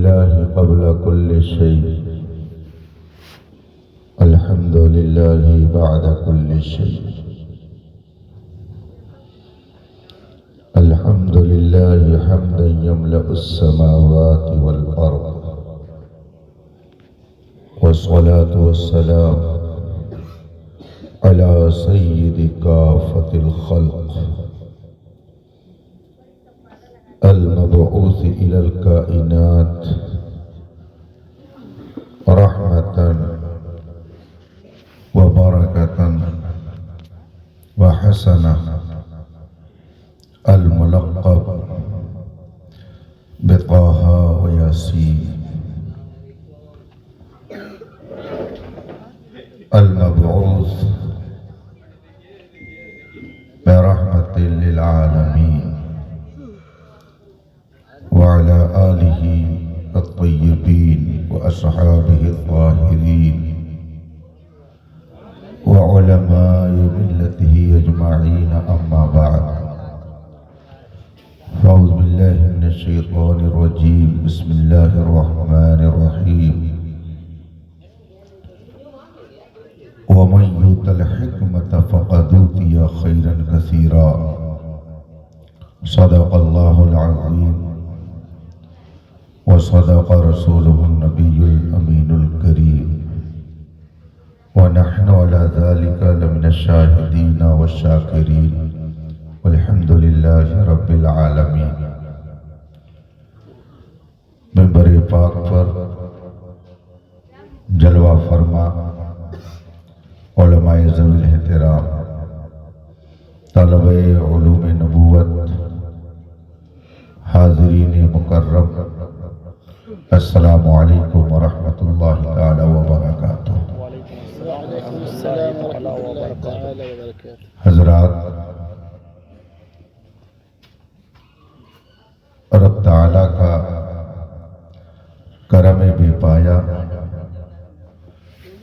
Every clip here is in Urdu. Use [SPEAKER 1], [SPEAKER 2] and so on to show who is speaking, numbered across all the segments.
[SPEAKER 1] لله قبل كل شيء، الحمد لله بعد كل شيء، الحمد لله حمدا يملأ السماوات والأرض، والصلاة والسلام على سيد كافة الخلق المبعوث إلى الكائنات رحمة وبركة وحسنة، الملقب بطه وياسين، المبعوث برحمة للعالمين، وعلى آله الطيبين وأصحابه الطاهرين وعلماء ملته أجمعين، أما بعد، فأعوذ بالله من الشيطان الرجيم، بسم الله الرحمن الرحيم، ومن يؤت الحكمة فقد أوتي خيرا كثيرا، صدق الله العظيم وصدق رسوله النبي الأمين الكريم، ونحن على ذلك لمن الشاهدين والشاكرين، والحمد لله رب العالمین۔ منبر پاک پر جلوہ فرما علماء ذوی الاحترام، طلبہ علوم نبوت، حاضرین مکرم، السلام علیکم ورحمۃ اللہ تعالی وبرکاتہ۔ حضرات، رب تعالیٰ کا کرم بے پایا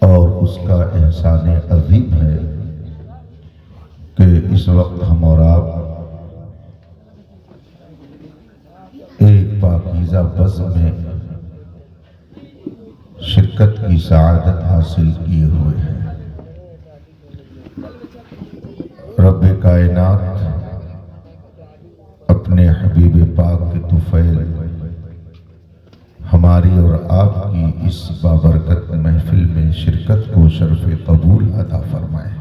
[SPEAKER 1] اور اس کا احسان عظیم ہے کہ اس وقت ہم اور آپ ایک پاکیزہ بزم میں شرکت کی سعادت حاصل کیے ہوئے ہیں۔ رب کائنات اپنے حبیب پاک کے طفیل ہماری اور آپ کی اس بابرکت محفل میں شرکت کو شرف قبول عطا فرمائے۔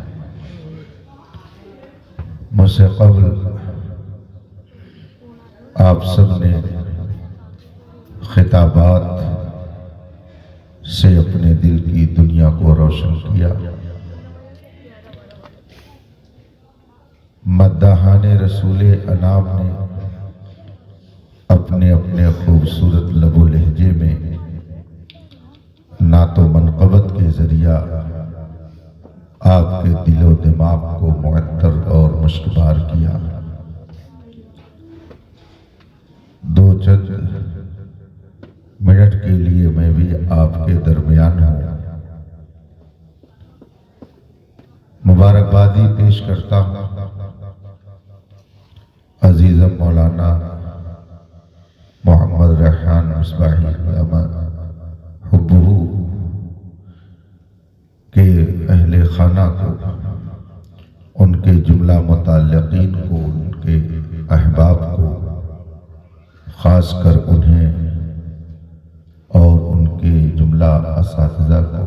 [SPEAKER 1] مجھ سے قبل آپ سب نے خطابات سے اپنے دل کی دنیا کو روشن کیا، مداحان رسول انام نے اپنے اپنے خوبصورت لب و لہجے میں نعت و منقبت کے ذریعہ آپ کے دل و دماغ کو معطر اور مشکبار کیا۔ دو چند منٹ کے لیے میں بھی آپ کے درمیان ہوں۔ مبارکبادی پیش کرتا ہوں عزیزم مولانا محمد ریحان مصباحی حبہ کے اہل خانہ کو، ان کے جملہ متعلقین کو، ان کے احباب کو، خاص کر انہیں اور ان کے جملہ اساتذہ کو،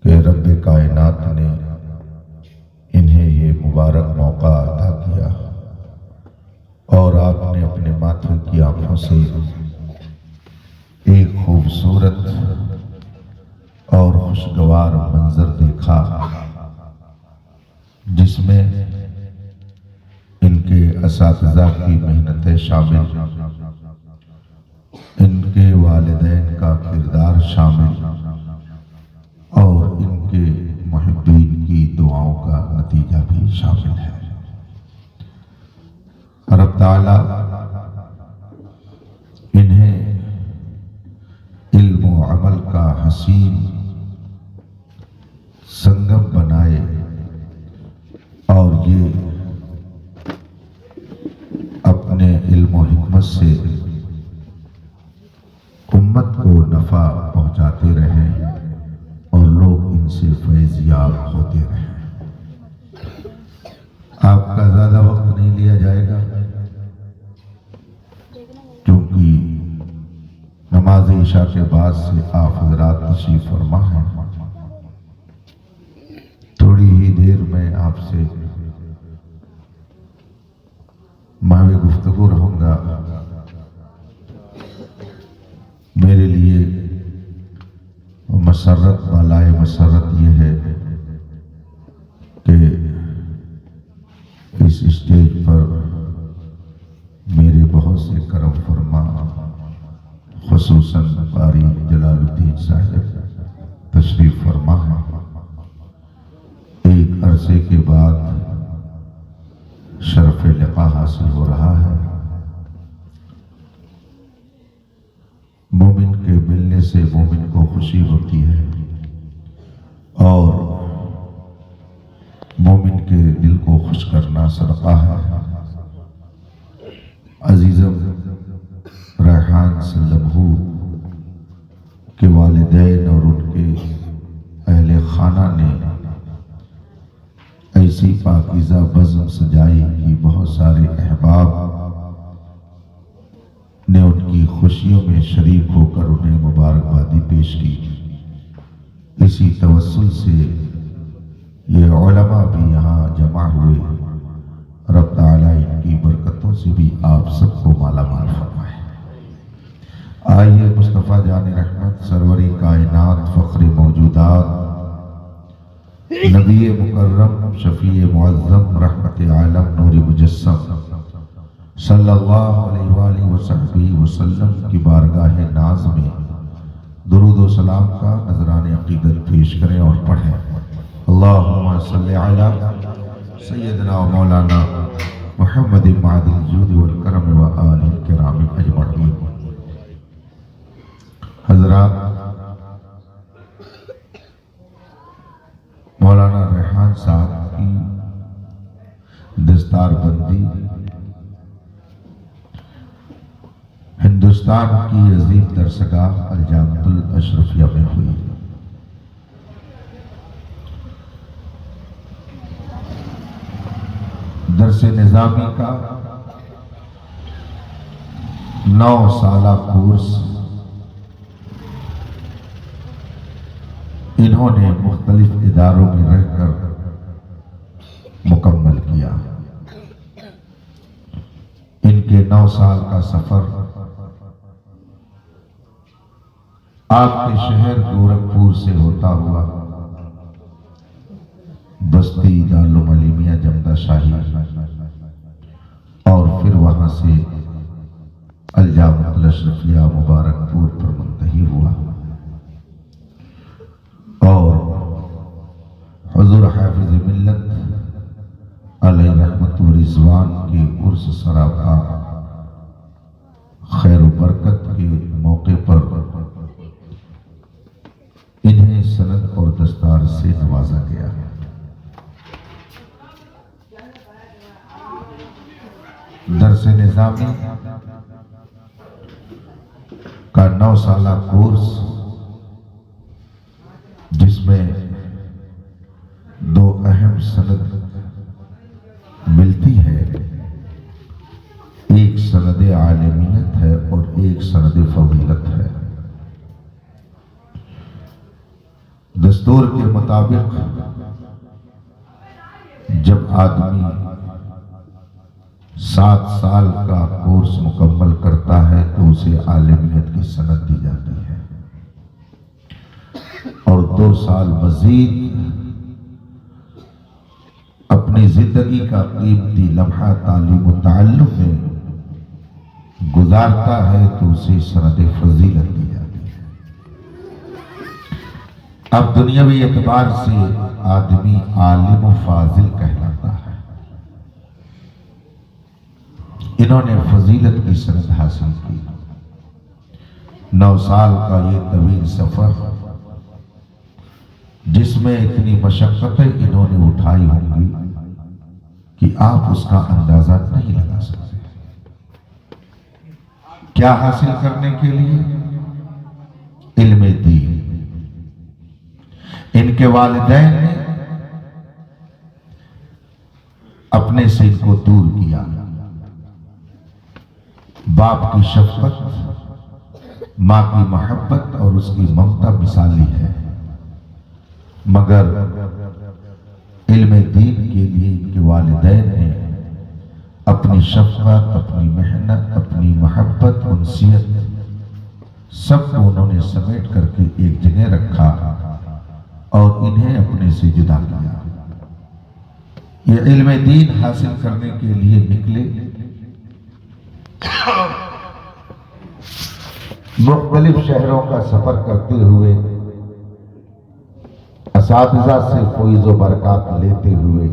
[SPEAKER 1] کہ رب کائنات نے انہیں یہ مبارک موقع عطا کیا اور آپ نے اپنے ماتھے کی آنکھوں سے ایک خوبصورت اور خوشگوار منظر دیکھا، جس میں ان کے اساتذہ کی محنتیں شامل، ان کے والدین کا کردار شامل اور ان کے محبین کی دعاؤں کا نتیجہ بھی شامل ہے۔ رب تعالیٰ انہیں علم و عمل کا حسین سنگم بنائے اور یہ اپنے علم و حکمت سے امت کو نفع پہنچاتے رہیں اور لوگ ان سے فیض یاب ہوتے رہیں۔ آپ کا زیادہ وقت نہیں لیا جائے گا کیونکہ نماز عشاء کے بعد سے آپ حضرات تشریف فرما ہیں۔ تھوڑی ہی دیر میں آپ سے محو گفتگو رہوں گا۔ میرے لیے مسرت بالائے مسرت یہ ہے کہ اس اسٹیج پر میرے بہت سے کرم فرما خصوصاً قاری جلال الدین صاحب تشریف فرما ہے۔ ایک عرصے کے بعد شرف لقاء حاصل ہو رہا ہے۔ مومن کے ملنے سے مومن کو خوشی ہوتی ہے اور مومن کے دل کو خوش کرنا صدقہ ہے۔ عزیزم ریحان سلمہو کے والدین اور ان کے اہل خانہ نے ایسی پاکیزہ بزم سجائی کہ بہت سارے احباب نے ان کی خوشیوں میں شریک ہو کر انہیں مبارکبادی پیش کی۔ اسی توسل سے یہ علماء بھی یہاں جمع ہوئے۔ رب تعالیٰ ان کی برکتوں سے بھی آپ سب کو مالا مال فرمائے۔ آئیے مصطفیٰ جان رحمت سروری کائنات فخر موجودات نبی مکرم شفیع معظم رحمت عالم نور مجسم صلی اللہ علیہ وآلہ وسلم وسلم کی بارگاہ ناز میں درود و سلام کا نذران عقیدت پیش کریں اور پڑھیں۔ اللہم صلی علی سیدنا و مولانا محمد معد الجود والکرم و آل الکرام اجمعین۔ حضرات، مولانا ریحان صاحب کی دستار بندی ہندوستان کی عظیم درسگاہ الجامعۃ الاشرفیہ میں ہوئی۔ درس نظامی کا 9 سالہ کورس انہوں نے مختلف اداروں میں رہ کر مکمل کیا۔ ان کے 9 سال کا سفر آپ کے شہر گورکھپور سے ہوتا ہوا بستی دارالعلوم علیمیہ جمدہ شاہی اور پھر وہاں سے الجامعۃ الاشرفیہ مبارک پور پر منتہی ہوا اور حضور حافظ ملت علیہ رحمت و رضوان کے عرس سراپا خیر و برکت کے موقع پر انہیں سند اور دستار سے نوازا گیا۔ درس نظامی کا 9 سالہ کورس جس میں 2 اہم سند ملتی ہے، ایک سند عالمیت ہے اور ایک سند فضیلت ہے۔ دستور کے مطابق جب آدمی 7 سال کا کورس مکمل کرتا ہے تو اسے عالمیت کی سند دی جاتی ہے اور 2 سال مزید اپنی زندگی کا قیمتی لمحہ تعلیم و تعلم میں گزارتا ہے تو اسے سند فضیلت دی جاتی ہے۔ اب دنیاوی اعتبار سے آدمی عالم و فاضل کہلاتا ہے۔ انہوں نے فضیلت کی سند حاصل کی۔ 9 سال کا یہ طویل سفر جس میں اتنی مشقتیں انہوں نے اٹھائی ہوں گی کہ آپ اس کا اندازہ نہیں لگا سکتے۔ کیا حاصل کرنے کے لیے؟ کے والدین نے اپنے سے ان کو دور کیا۔ باپ کی شفقت، ماں کی محبت اور اس کی ممتا مثالی ہے، مگر علم دین کے لیے ان کے والدین نے اپنی شفقت، اپنی محنت، اپنی محبت، انسیت سب کو انہوں نے سمیٹ کر کے ایک جگہ رکھا اور انہیں اپنے سے جدا کیا۔ یہ علم دین حاصل کرنے کے لیے نکلے، مختلف شہروں کا سفر کرتے ہوئے، اساتذہ سے فیض و برکات لیتے ہوئے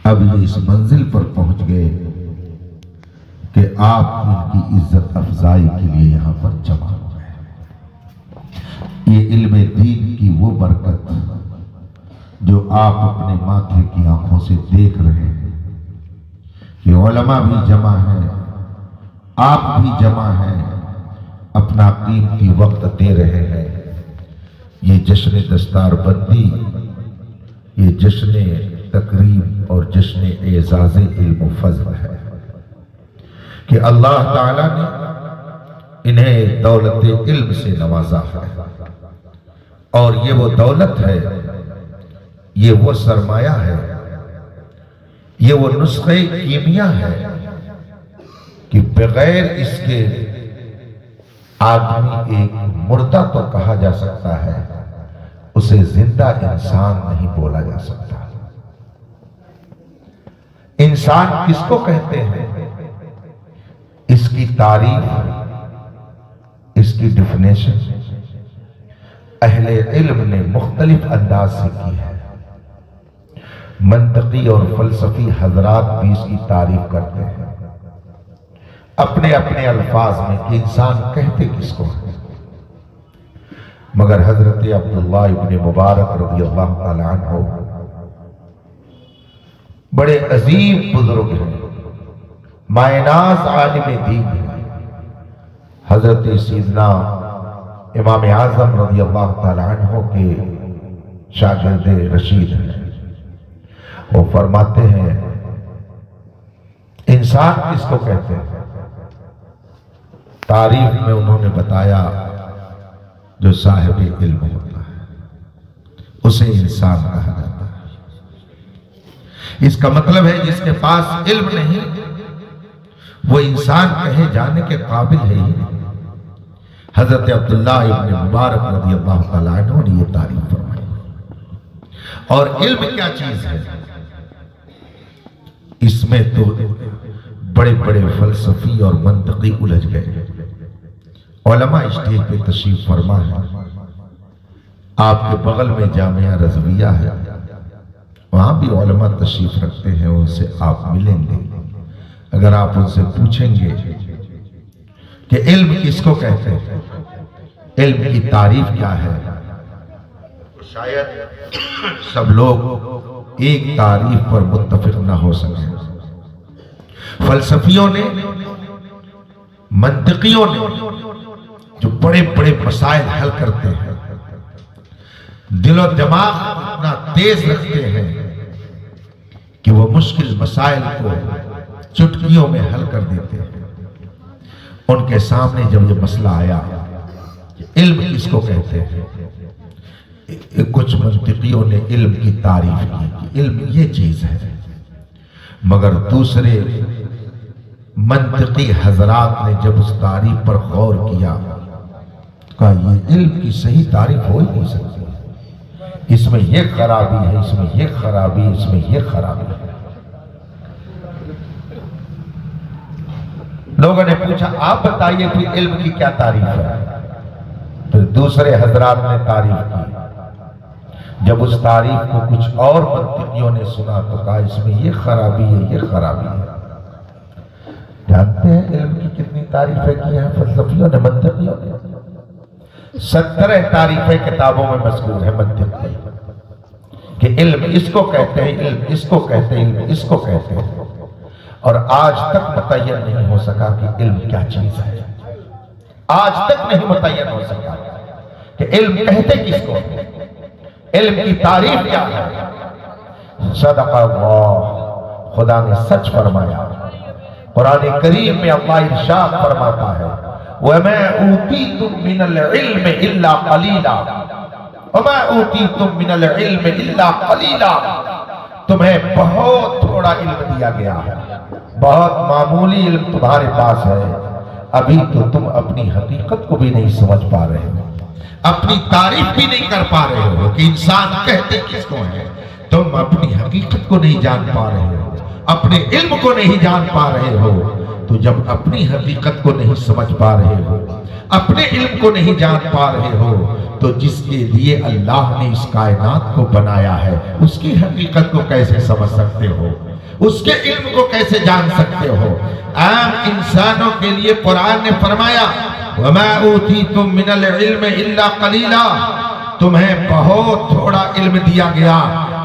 [SPEAKER 1] اب یہ اس منزل پر پہنچ گئے کہ آپ ان کی عزت افزائی کے لیے یہاں پر جمع ہو گئے۔ یہ علم دین کی وہ برکت جو آپ اپنے ماتھے کی آنکھوں سے دیکھ رہے ہیں کہ علماء بھی جمع ہیں، آپ بھی جمع ہیں، اپنا قیمتی وقت دے رہے ہیں۔ یہ جشن دستار بندی، یہ جشن تقریب اور جشن اعزاز علم و فضل ہے کہ اللہ تعالیٰ نے انہیں دولت علم سے نوازا ہے، اور یہ وہ دولت ہے، یہ وہ سرمایہ ہے، یہ وہ نسخہ کیمیا ہے کہ بغیر اس کے آدمی ایک مردہ تو کہا جا سکتا ہے، اسے زندہ انسان نہیں بولا جا سکتا۔ انسان کس کو کہتے ہیں؟ اس کی تعریف، اس کی ڈیفینیشن اہل علم نے مختلف انداز سے کی ہے۔ منطقی اور فلسفی حضرات بھی اس کی تعریف کرتے ہیں اپنے اپنے الفاظ میں کہ انسان کہتے کس کو ہے، مگر حضرت عبداللہ ابن مبارک رضی اللہ تعالی عنہ بڑے عظیم بزرگ ہیں، مائناز عالم دین ہیں، حضرت سیدنا امام اعظم رضی اللہ تعالی عنہ کے شاگرد رشید ہیں۔ وہ فرماتے ہیں انسان کس کو کہتے ہیں؟ تعریف میں انہوں نے بتایا جو صاحب علم ہوتا ہے اسے انسان کہا جاتا ہے۔ اس کا مطلب ہے جس کے پاس علم نہیں وہ انسان کہے جانے کے قابل ہے ہی نہیں۔ حضرت عبداللہ ابن مبارک رضی اللہ تعالیٰ عنہ نے یہ تعریف فرمائی۔ اور علم کیا چیز ہے؟ اس میں تو بڑے بڑے فلسفی اور منطقی الجھ گئے۔ علماء اسٹیج پہ تشریف فرما ہے، آپ کے بغل میں جامعہ رضویہ ہے، وہاں بھی علماء تشریف رکھتے ہیں، ان سے آپ ملیں گے۔ اگر آپ ان سے پوچھیں گے کہ علم کس کو کہتے ہیں، علم کی تعریف کیا ہے، شاید سب لوگ ایک تعریف پر متفق نہ ہو سکیں۔ فلسفیوں نے، منطقیوں نے جو بڑے بڑے مسائل حل کرتے ہیں، دل و دماغ اتنا تیز رکھتے ہیں کہ وہ مشکل مسائل کو چٹکیوں میں حل کر دیتے ہیں۔ ان کے سامنے جب یہ مسئلہ آیا کہ علم کس کو کہتے ہیں، کچھ منطقیوں نے علم کی تعریف کی کہ علم یہ چیز ہے، مگر دوسرے منطقی حضرات نے جب اس تعریف پر غور کیا کہا یہ علم کی صحیح تعریف ہو ہی نہیں سکتی، اس میں یہ خرابی ہے، اس میں یہ خرابی، اس میں یہ خرابی ہے۔ لوگوں نے پوچھا آپ بتائیے کہ علم کی کیا تعریف ہے؟ پھر دوسرے حضرات نے تعریف کی۔ جب اس تعریف کو کچھ اور منطقیوں نے سنا تو کہا اس میں یہ خرابی ہے، یہ خرابی ہے۔ جانتے ہیں علم کی کتنی تعریفیں کی ہیں فلسفیوں نے، منطقیوں نے؟ 17 تعریفیں کتابوں میں مذکور ہے منطق کی کہ علم اس کو کہتے ہیں، علم اس کو کہتے ہیں، علم اس کو کہتے ہیں، اور آج تک متعین نہیں ہو سکا کہ علم کیا چیز ہے۔ آج تک نہیں متعین ہو سکا کہ علم کہتے کس کو، علم کی تعریف کیا ہے؟ صدق اللہ، خدا نے سچ فرمایا۔ قرآن کریم میں اللہ ارشاد فرماتا ہے وَمَا أُوتِيتُم مِّنَ الْعِلْمِ إِلَّا قَلِيلًا، وَمَا أُوتِيتُم مِّنَ الْعِلْمِ إِلَّا قَلِيلًا، تمہیں بہت تھوڑا علم دیا گیا ہے، بہت معمولی علم تمہارے پاس ہے۔ ابھی تو تم اپنی حقیقت کو بھی نہیں سمجھ پا رہے ہو، اپنی تعریف بھی نہیں کر پا رہے ہو کہ انسان کہتے کس کو ہے۔ تم اپنی حقیقت کو نہیں جان پا رہے ہو، اپنے علم کو نہیں جان پا رہے ہو۔ تو جب اپنی حقیقت کو نہیں سمجھ پا رہے ہو، اپنے علم کو نہیں جان پا رہے ہو، تو جس کے لیے اللہ نے اس کائنات کو بنایا ہے اس کی حقیقت کو کیسے سمجھ سکتے ہو، اس کے علم کو کیسے جان سکتے ہو؟ عام انسانوں کے لیے قرآن نے فرمایا وَمَا أُوتِيتُم مِّنَ الْعِلْمِ إِلَّا قَلِيلًا، تمہیں بہت تھوڑا علم دیا گیا،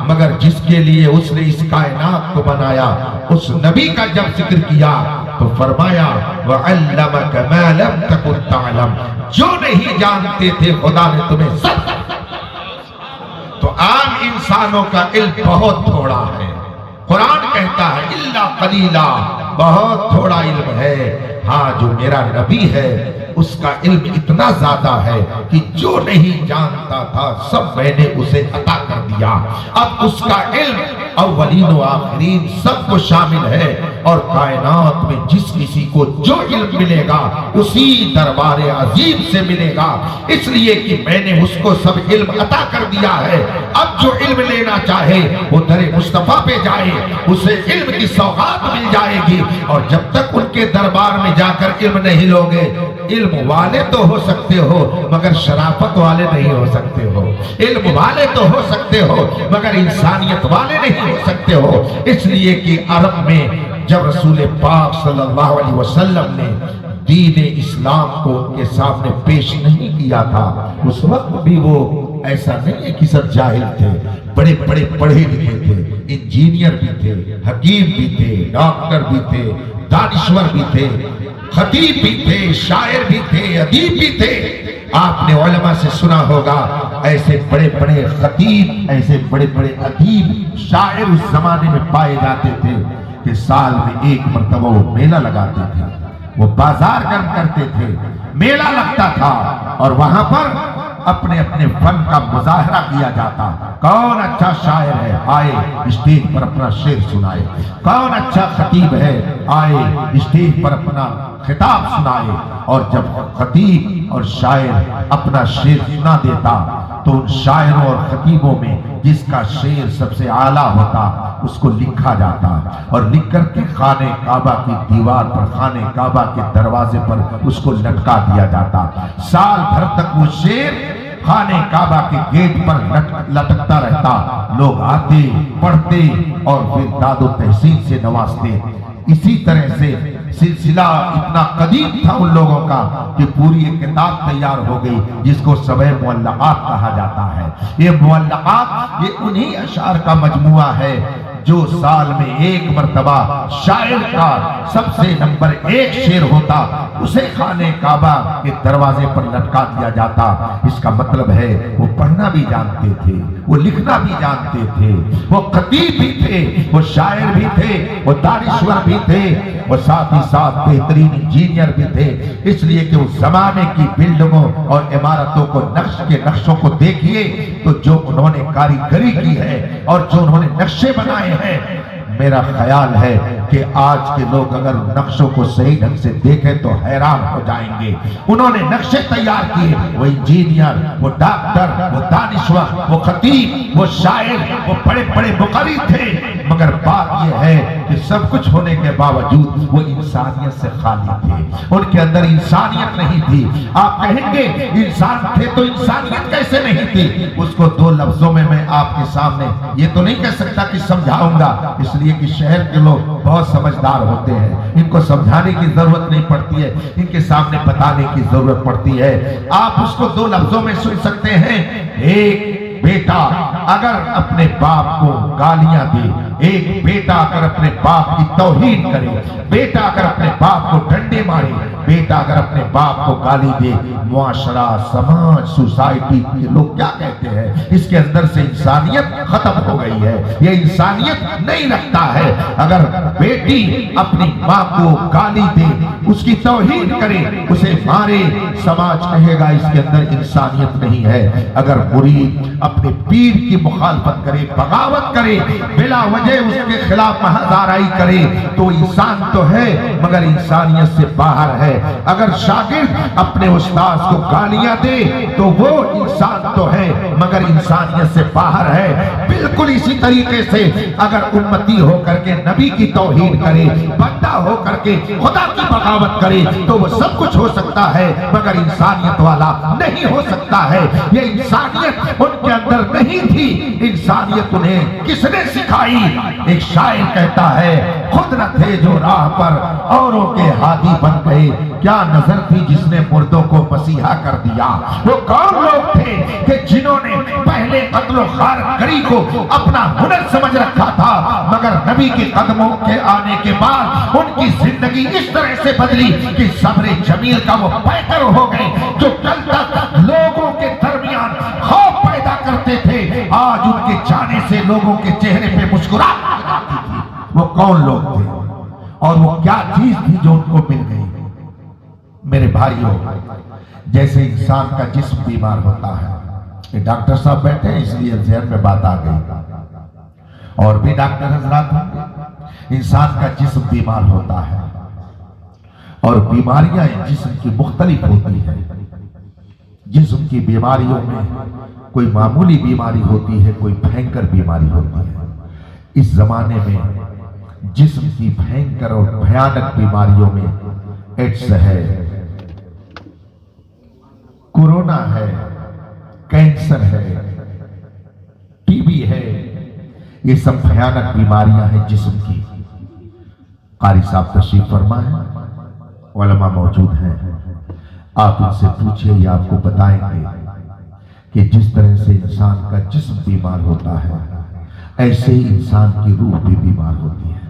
[SPEAKER 1] مگر جس کے لیے اس نے اس کائنات کو بنایا اس نبی کا جب ذکر کیا تو فرمایا وَعَلَّمَكَ مَا لَمْ تَكُن تَعْلَمْ، جو نہیں جانتے تھے خدا نے تمہیں سب۔ تو عام انسانوں کا علم بہت تھوڑا ہے۔ قرآن کہتا ہے اِلَّا قَلِيلًا، بہت تھوڑا علم ہے۔ ہاں جو میرا نبی ہے اس کا علم اتنا زیادہ ہے کہ جو نہیں جانتا تھا سب میں نے اسے عطا کر دیا۔ اب اس کا علم اولین و آخرین سب کو شامل ہے، اور کائنات میں جس کسی کو جو علم ملے گا اسی دربار عظیم سے ملے گا، اس لیے کہ میں نے اس کو سب علم عطا کر دیا ہے۔ اب جو علم لینا چاہے وہ در مصطفیٰ پہ جائے، اسے علم کی سوغات مل جائے گی۔ اور جب تک ان کے دربار میں جا کر علم نہیں لوگے، علم والے تو ہو سکتے ہو مگر شرافت والے نہیں ہو سکتے ہو، علم والے تو ہو سکتے ہو مگر انسانیت والے نہیں ہو سکتے ہو۔ اس لیے کہ عرب میں جب رسول پاک صلی اللہ علیہ وسلم نے دین اسلام کو ان کے سامنے پیش نہیں کیا تھا، اس وقت بھی وہ ایسا نہیں ہے کہ سب جاہل تھے، بڑے بڑے پڑھے لکھے تھے، انجینئر بھی تھے، حکیم بھی تھے، ڈاکٹر بھی تھے، دانشور بھی تھے، خطیب بھی تھے، شاعر بھی تھے، ادیب بھی تھے۔ آپ نے علماء سے سنا ہوگا ایسے بڑے بڑے خطیب، ایسے بڑے بڑے ادیب، شاعر اس زمانے میں پائے جاتے تھے کہ سال میں ایک مرتبہ وہ میلہ لگاتے تھے، وہ بازار گرم کرتے تھے، میلہ لگتا تھا اور وہاں پر اپنے اپنے فن کا مظاہرہ کیا جاتا۔ کون اچھا شاعر ہے آئے اسٹیج پر اپنا شعر سنائے، کون اچھا خطیب ہے آئے اسٹیج پر اپنا خطاب سنائے۔ اور جب خطیب اور شاعر اپنا شعر سنا دیتا تو ان شاعروں اور خطیبوں میں جس کا شعر سب سے اعلیٰ ہوتا اس کو لکھا جاتا اور لکھ کر کے خانہ کعبہ کی دیوار پر، خانہ کعبہ کے دروازے پر اس کو لٹکا دیا جاتا۔ سال بھر تک وہ شعر خانہ کعبہ کے گیٹ پر لٹکتا رہتا، لوگ آتے پڑھتے اور پھر داد و تحسین سے نوازتے۔ اسی طرح سے سلسلہ اتنا قدیم تھا ان لوگوں کا کہ پوری ایک کتاب تیار ہو گئی جس کو سبع معلقات کہا جاتا ہے۔ یہ معلقات یہ انہی اشعار کا مجموعہ ہے جو سال میں ایک مرتبہ شاعر کا سب سے نمبر 1 شعر ہوتا، اسے خانہ کعبہ کے دروازے پر لٹکا دیا جاتا۔ اس کا مطلب ہے وہ پڑھنا بھی جانتے تھے، وہ لکھنا بھی جانتے تھے، وہ خطیب بھی تھے، وہ شاعر بھی تھے، وہ دانشور بھی تھے، وہ ساتھ ہی ساتھ بہترین انجینئر بھی تھے۔ اس لیے کہ اس زمانے کی بلڈنگوں اور عمارتوں کو نقشوں کو دیکھیے تو جو انہوں نے کاریگری کی ہے اور جو انہوں نے نقشے بنائے ہیں، میرا خیال ہے کہ آج کے لوگ اگر نقشوں کو صحیح ڈھنگ سے دیکھیں تو حیران ہو جائیں گے۔ انہوں نے نقشے تیار کیے، وہ انجینئر، وہ ڈاکٹر، وہ دانشور، وہ خطیب، وہ شاعر، وہ بڑے بڑے مقری تھے، مگر بات یہ ہے کہ سب کچھ ہونے کے باوجود وہ انسانیت سے خالی تھے، ان کے اندر انسانیت نہیں تھی۔ آپ کہیں گے انسان تھے تو انسانیت کیسے نہیں تھی؟ اس کو 2 لفظوں میں آپ کے سامنے یہ تو نہیں کہہ سکتا کہ سمجھاؤں گا، اس لیے کہ شہر کے لوگ بہت سمجھدار ہوتے ہیں، ان کو سمجھانے کی ضرورت نہیں پڑتی ہے، ان کے سامنے بتانے کی ضرورت پڑتی ہے۔ آپ اس کو 2 لفظوں میں سن سکتے ہیں، ایک بیٹا اگر اپنے باپ کو گالیاں دے، ایک بیٹا اگر اپنے باپ کی توہین کرے، بیٹا اگر اپنے باپ کو ڈنڈے مارے، بیٹا اگر اپنے باپ کو گالی دے، معاشرہ، سماج، سوسائٹی کے لوگ کیا کہتے ہیں؟ اس کے اندر سے انسانیت ختم ہو گئی ہے، یہ انسانیت نہیں رکھتا ہے۔ اگر بیٹی اپنی ماں کو گالی دے، اس کی توہین کرے، اسے مارے، سماج کہے گا اس کے اندر انسانیت نہیں ہے۔ اگر مرید اپنے پیر کی مخالفت کرے، بغاوت کرے، بلا وجہ اس کے خلاف محض آرائی کرے، تو انسان تو ہے مگر انسانیت سے باہر ہے۔ اگر شاگرد اپنے استاذ کو گالیاں دے تو وہ انسان تو ہے مگر انسانیت سے باہر ہے۔ بالکل اسی طریقے سے اگر امتی ہو کر کے نبی کی توہین کرے، بندہ ہو کر کے خدا کی بغاوت کرے، تو وہ سب کچھ ہو سکتا ہے مگر انسانیت والا نہیں ہو سکتا ہے۔ یہ انسانیت ان کے اندر نہیں تھی، انسانیت انہیں کس نے سکھائی؟ ایک شاعر کہتا ہے، خود نہ تھے جو راہ پر اوروں کے ہادی بن گئے، کیا نظر تھی جس نے مردوں کو مسیحا کر دیا۔ وہ کون لوگ تھے کہ جنہوں نے پہلے قتل و غارت کو اپنا ہنر سمجھ رکھا تھا، مگر نبی کے قدموں کے آنے کے بعد ان کی زندگی اس طرح سے بدلی کہ صبر جمیل کا وہ پیکر ہو گئے۔ جو کل تک لوگوں کے درمیان خوف پیدا کرتے تھے، آج ان کے جانے سے لوگوں کے چہرے پہ مسکراہٹ آتی تھی۔ وہ کون لوگ تھے اور وہ کیا چیز تھی جو ان کو مل گئی؟ میرے بھائیوں، جیسے انسان کا جسم بیمار ہوتا ہے، یہ ڈاکٹر صاحب بیٹھے ہیں اس لیے ذہن میں بات آ گئی، اور بھی ڈاکٹر حضرات ہوں گے۔ انسان کا جسم بیمار ہوتا ہے اور بیماریاں جسم کی مختلف ہوتی ہیں۔ جسم کی بیماریوں میں کوئی معمولی بیماری ہوتی ہے، کوئی بھینکر بیماری ہوتی ہے۔ اس زمانے میں جسم کی بھینکر اور بھیانک بیماریوں میں ایڈز ہے، کورونا ہے، کینسر ہے، ٹی بی ہے، یہ سب بھیانک بیماریاں ہیں جسم کی۔ قاری صاحب تشریف فرما ہے، علماء موجود ہیں، آپ ان سے پوچھئے، یہ آپ کو بتائیں گے کہ جس طرح سے انسان کا جسم بیمار ہوتا ہے، ایسے ہی انسان کی روح بھی بیمار ہوتی ہے،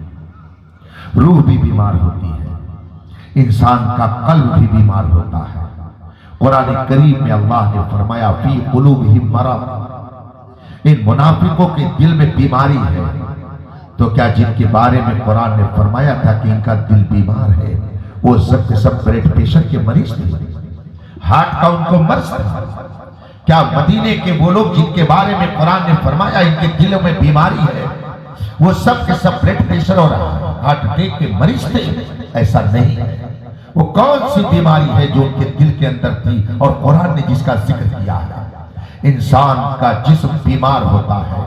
[SPEAKER 1] روح بھی بیمار ہوتی ہے، انسان کا قلب بھی بیمار ہوتا ہے۔ قرآن کریم میں اللہ نے فرمایا فی قلوبہم مرض، ان منافقوں کے دل میں بیماری ہے۔ تو کیا جن کے بارے میں قرآن نے فرمایا تھا کہ ان کا دل بیمار ہے، وہ سب کے سب بلڈ پریشر کے مریض تھے، ہارٹ کا ان کو مرض تھا؟ کیا مدینے کے وہ لوگ جن کے بارے میں قرآن نے فرمایا ان کے دلوں میں بیماری ہے، وہ سب کے سب بلڈ پریشر اور ہارٹ اٹیک کے مریض تھے؟ ایسا نہیں ہے۔ وہ کون سی بیماری ہے جو ان کے دل کے اندر تھی اور قرآن نے جس کا ذکر کیا ہے؟ انسان کا جسم بیمار ہوتا ہے،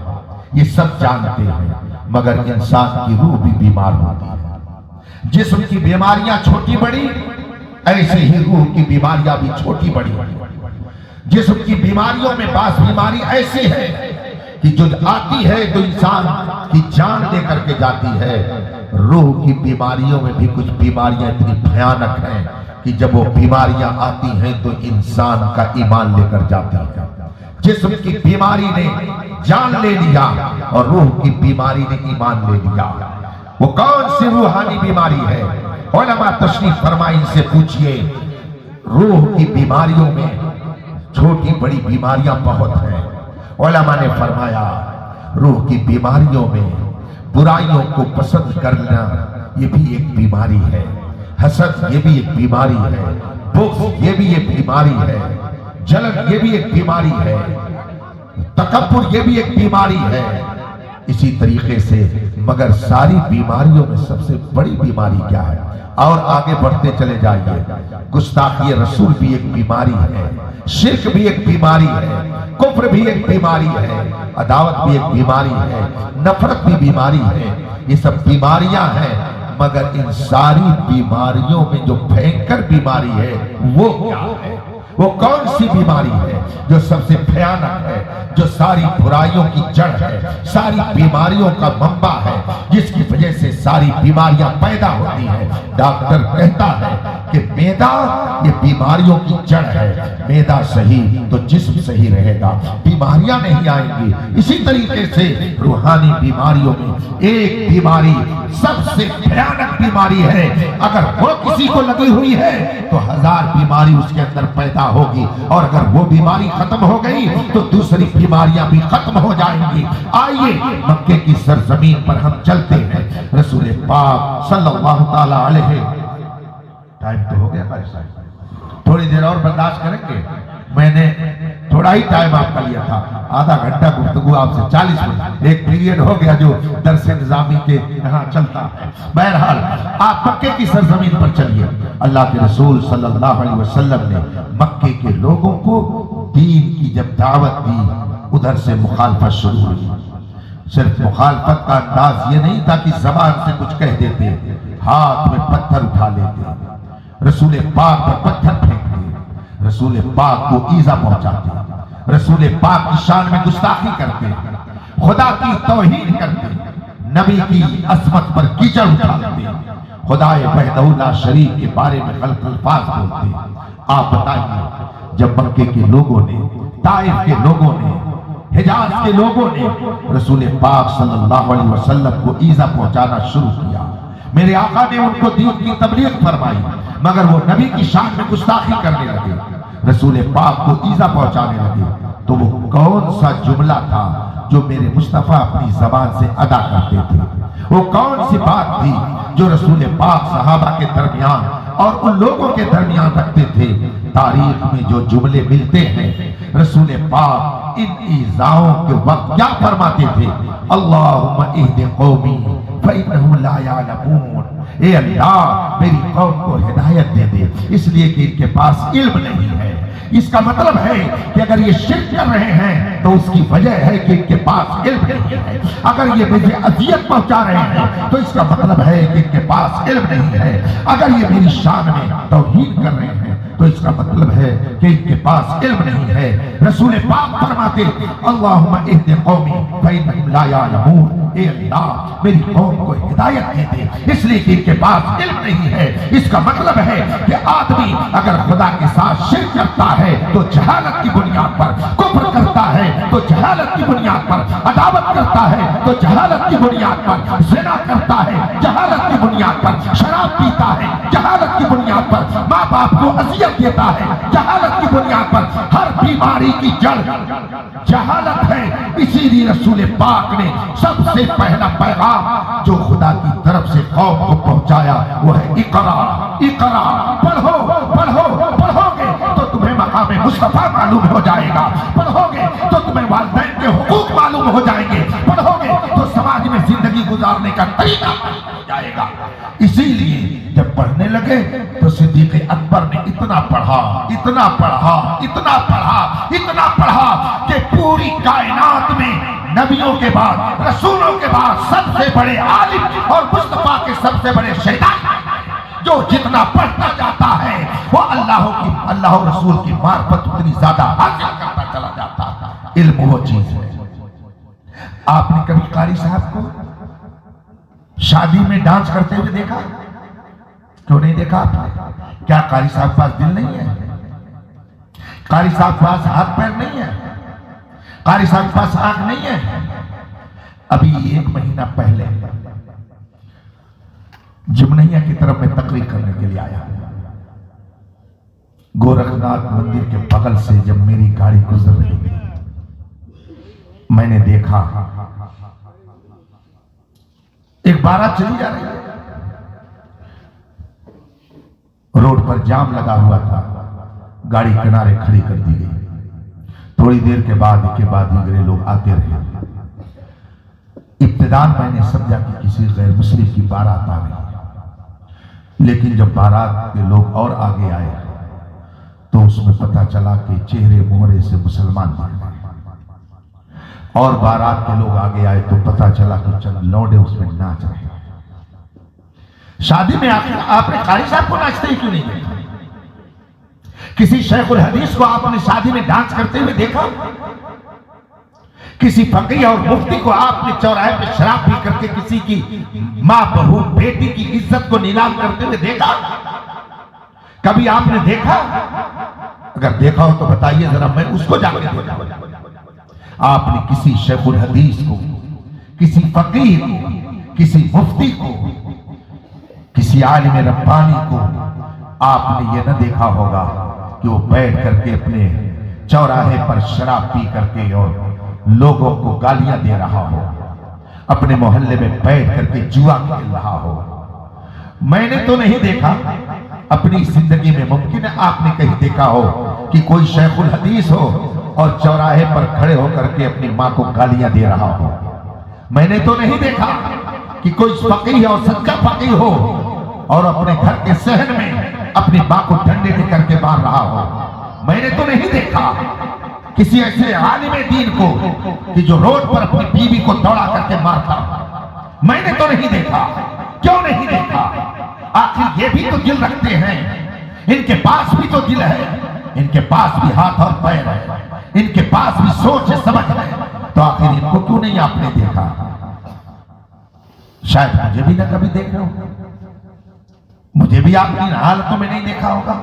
[SPEAKER 1] یہ سب جانتے ہیں، مگر انسان کی روح بھی بیمار ہوتی ہے۔ جسم کی بیماریاں چھوٹی بڑی، ایسے ہی روح کی بیماریاں بھی چھوٹی بڑی۔ جسم کی بیماریوں میں بعض بیماری ایسی ہے کہ جو آتی ہے تو انسان کی جان لے کر کے جاتی ہے۔ روح کی بیماریوں میں بھی کچھ بیماریاں اتنی بھیانک ہیں کہ جب وہ بیماریاں آتی ہیں تو انسان کا ایمان لے کر جاتی ہیں۔ جسم کی بیماری نے جان لے لیا اور روح کی بیماری نے ایمان لے لیا۔ وہ کون سی روحانی بیماری ہے؟ علماء تشریف فرمائیں، ان سے پوچھئے۔ روح کی بیماریوں میں چھوٹی بڑی بیماریاں بہت ہیں۔ علماء نے فرمایا روح کی بیماریوں میں برائیوں کو پسند کرنا یہ بھی ایک بیماری ہے، حسد یہ بھی ایک بیماری ہے، بغض یہ بھی ایک بیماری ہے، جلن یہ بھی ایک بیماری ہے، تکبر یہ بھی ایک بیماری ہے۔ اسی طریقے سے مگر ساری بیماریوں میں سب سے بڑی بیماری کیا ہے؟ اور آگے بڑھتے چلے جائیے، گستاخی رسول بھی ایک بیماری ہے، شرک بھی ایک بیماری ہے، کفر بھی ایک بیماری ہے، عداوت بھی ایک بیماری ہے، نفرت بھی بیماری ہے۔ یہ سب بیماریاں ہیں، مگر ان ساری بیماریوں میں جو بھینکر بیماری ہے وہ کیا ہے؟ وہ کون سی بیماری ہے جو سب سے بھیانک ہے، جو ساری برائیوں کی جڑ ہے، ساری بیماریوں کا منبع ہے، جس کی وجہ سے ساری بیماریاں پیدا ہوتی ہیں؟ ڈاکٹر کہتا ہے کہ معدہ یہ بیماریوں کی جڑ ہے، معدہ صحیح تو جسم صحیح رہے گا، بیماریاں نہیں آئیں گی۔ اسی طریقے سے روحانی بیماریوں میں ایک بیماری سب سے بھیانک بیماری ہے، اگر وہ کسی کو لگی ہوئی ہے تو 1000 بیماری اس کے اندر پیدا ہوگی، اور اگر وہ بیماری ختم ہو گئی تو دوسری بیماریاں بھی ختم ہو جائیں گی۔ آئیے مکے کی سرزمین پر ہم چلتے ہیں۔ رسول پاک صلی اللہ تعالی علیہ، ٹائم تو ہو گیا بھائی صاحب، تھوڑی دیر اور برداشت کریں گے؟ میں نے تھوڑا ہی ٹائم آپ کا لیا تھا، آدھا گھنٹہ گفتگو آپ سے 40 منٹ، ایک پیریڈ ہو گیا جو درس نظامی کے یہاں چلتا ہے۔ بہرحال آپ مکے کی سرزمین پر چلیے۔ اللہ کے رسول صلی اللہ علیہ وسلم نے مکے کے لوگوں کو دین کی جب دعوت دی، ادھر سے مخالفت شروع ہوئی۔ صرف مخالفت کا انداز یہ نہیں تھا کہ زبان سے کچھ کہہ دیتے، ہاتھ میں پتھر اٹھا لیتے، رسول پاک پر پتھر پھینکتے، رسول پاک کو ایذا پہنچاتے، رسول پاک کی شان میں گستاخی کرتے، خدا کی توہین کرتے، نبی کی عظمت پر کیچڑ اٹھاتے، خدا وحدہ لا شریک کے بارے میں غلط الفاظ بولتے۔ آپ بتائیے، جب مکے کے لوگوں نے، طائف کے لوگوں نے، حجاز کے لوگوں نے رسول پاک صلی اللہ علیہ وسلم کو ایذا پہنچانا شروع کیا، میرے آقا نے ان کو دین کی تبلیغ فرمائی، مگر وہ نبی کی شان میں گستاخی کرنے لگے، رسول پاک کو ایذا پہنچانے لگے، تو وہ کون سا جملہ تھا جو میرے مصطفیٰ اپنی زبان سے ادا کرتے تھے؟ وہ کون سی بات تھی جو رسول پاک صحابہ کے درمیان اور ان لوگوں کے درمیان رکھتے تھے؟ تاریخ میں جو جملے ملتے ہیں، رسول پاک ان ایذاؤں کے وقت کیا فرماتے تھے؟ اللہم اہد قومی فإنہم لا یعلمون، اے اللہ میری قوم کو ہدایت دے دے، اس لیے کہ ان کے پاس علم نہیں ہے۔ اس کا مطلب ہے کہ اگر یہ شرک کر رہے ہیں تو اس کی وجہ ہے کہ ان کے پاس علم نہیں ہے، اگر یہ مجھے اذیت پہنچا رہے ہیں تو اس کا مطلب ہے کہ ان کے پاس علم نہیں ہے، اگر یہ میری شان میں توہین کر رہے ہیں تو اس کا مطلب ہے کہ ان کے پاس علم نہیں ہے۔ رسول پاک فرماتے اللہم اہد قومی فإنہم لا یعلمون، اے اللہ میری قوم کو ہدایت دے دے، اس لیے کہ ان کے پاس علم نہیں ہے۔ اس کا مطلب ہے کہ آدمی اگر خدا کے ساتھ شرک کرتا ہے تو جہالت کی بنیاد پر، کفر کرتا ہے تو جہالت کی بنیاد پر، عداوت کرتا ہے تو جہالت کی بنیاد پر، زنا کرتا ہے جہالت کی بنیاد پر، شراب پیتا ہے جہالت کی بنیاد پر، ماں باپ کو اذیت دیتا ہے جہالت کی بنیاد پر، ہر بیماری کی جڑ جہالت ہے۔ اسی لیے رسول پاک نے سب سے پہلا پیغام جو خدا کی طرف سے قوم کو پہنچایا وہ ہے اقرا، اقرا، پڑھو پڑھو، پڑھو گے تو تمہیں مقام مصطفیٰ معلوم ہو جائے گا، پڑھو گے تو تمہیں والدین کے حقوق معلوم ہو جائیں گے، پڑھو گے تو سماج میں زندگی گزارنے کا طریقہ معلوم ہو جائے گا۔ اسی لیے جب پڑھنے لگے تو صدیق اکبر نے اتنا پڑھا، اتنا پڑھا، اتنا پڑھا، اتنا پڑھا کہ پوری کائنات میں نبیوں کے بعد، رسولوں کے بعد سب سے بڑے عالم اور مصطفیٰ کے سب سے بڑے شیطان جو جتنا پڑھتا جاتا ہے وہ اللہ و رسول کی معرفت اتنی زیادہ حاصل کرتا چلا جاتا ہے۔ علم وہ چیز ہے۔ آپ نے کبھی قاری صاحب کو شادی میں ڈانس کرتے ہوئے دیکھا؟ کیوں نہیں دیکھا آپ نے؟ کیا قاری صاحب پاس دل نہیں ہے؟ قاری صاحب پاس ہاتھ پیر نہیں ہے؟ قاری صاحب پاس آنکھ نہیں ہے؟ ابھی 1 مہینہ پہلے جمنیا کی طرف میں تقریر کرنے کے لیے آیا، گورکھناتھ مندر کے بغل سے جب میری گاڑی گزر رہی تھی میں نے دیکھا ایک بارات چلی جا رہی ہے، روڈ پر جام لگا ہوا تھا، گاڑی کنارے کھڑی کر دی گئی، تھوڑی دیر کے بعد دیگرے لوگ آتے رہے۔ ابتداء میں نے سمجھا کہ کسی غیر مسلم کی بارات آ رہی ہے، لیکن جب بارات کے لوگ اور آگے آئے تو اس میں پتہ چلا کہ چہرے مہرے سے مسلمان دکھ رہے ہیں، اور بارات کے لوگ آگے آئے تو پتہ چلا کہ چند لوڈے اس میں ناچ رہے ہیں۔ شادی میں آپ نے قاری صاحب کو ناچتے ہی کیوں نہیں دیکھا؟ کسی شیخ الحدیث کو آپ نے شادی میں ڈانس کرتے ہوئے دیکھا؟ کسی فقیہ اور مفتی کو آپ نے چوراہے پہ شراب پی کر کے کسی کی ماں بہو بیٹی کی عزت کو نیلام کرتے ہوئے دیکھا؟ کبھی آپ نے دیکھا؟ اگر دیکھا ہو تو بتائیے ذرا، میں اس کو جا کے دیکھا۔ آپ نے کسی شیخ الحدیث کو، کسی فقیہ کو، کسی مفتی کو، کسی عالم ربانی کو آپ نے یہ نہ دیکھا ہوگا کہ وہ بیٹھ کر کے اپنے چوراہے پر شراب پی کر کے اور لوگوں کو گالیاں دے رہا ہو، اپنے محلے میں بیٹھ کر کے جوا کھیل رہا ہو۔ میں نے تو نہیں دیکھا، اپنی زندگی میں ممکن ہے آپ نے کہیں دیکھا ہو کہ کوئی شیخ الحدیث ہو اور چوراہے پر کھڑے ہو کر کے اپنی ماں کو گالیاں دے رہا ہو۔ میں نے تو نہیں دیکھا کہ کوئی فقیہ اور سچا فقیہ ہو اور اپنے گھر کے صحن میں اپنی ماں کو ڈنڈے دے کر کے مار رہا ہو۔ میں نے تو نہیں دیکھا کسی ایسے عالم دین کو کہ جو روڈ پر اپنی بیوی کو دوڑا کر کے مارتا۔ میں نے تو نہیں دیکھا۔ کیوں نہیں دیکھا؟ آخر یہ بھی تو دل رکھتے ہیں، ان کے پاس بھی تو دل ہے، ان کے پاس بھی ہاتھ اور پیر ہے، ان کے پاس بھی سوچ سمجھ ہے، تو آخر ان کو کیوں نہیں آپ نے دیکھا؟ شاید مجھے بھی نہ کبھی دیکھا ہوگا، مجھے بھی آپ کی حالتوں میں نہیں دیکھا ہوگا۔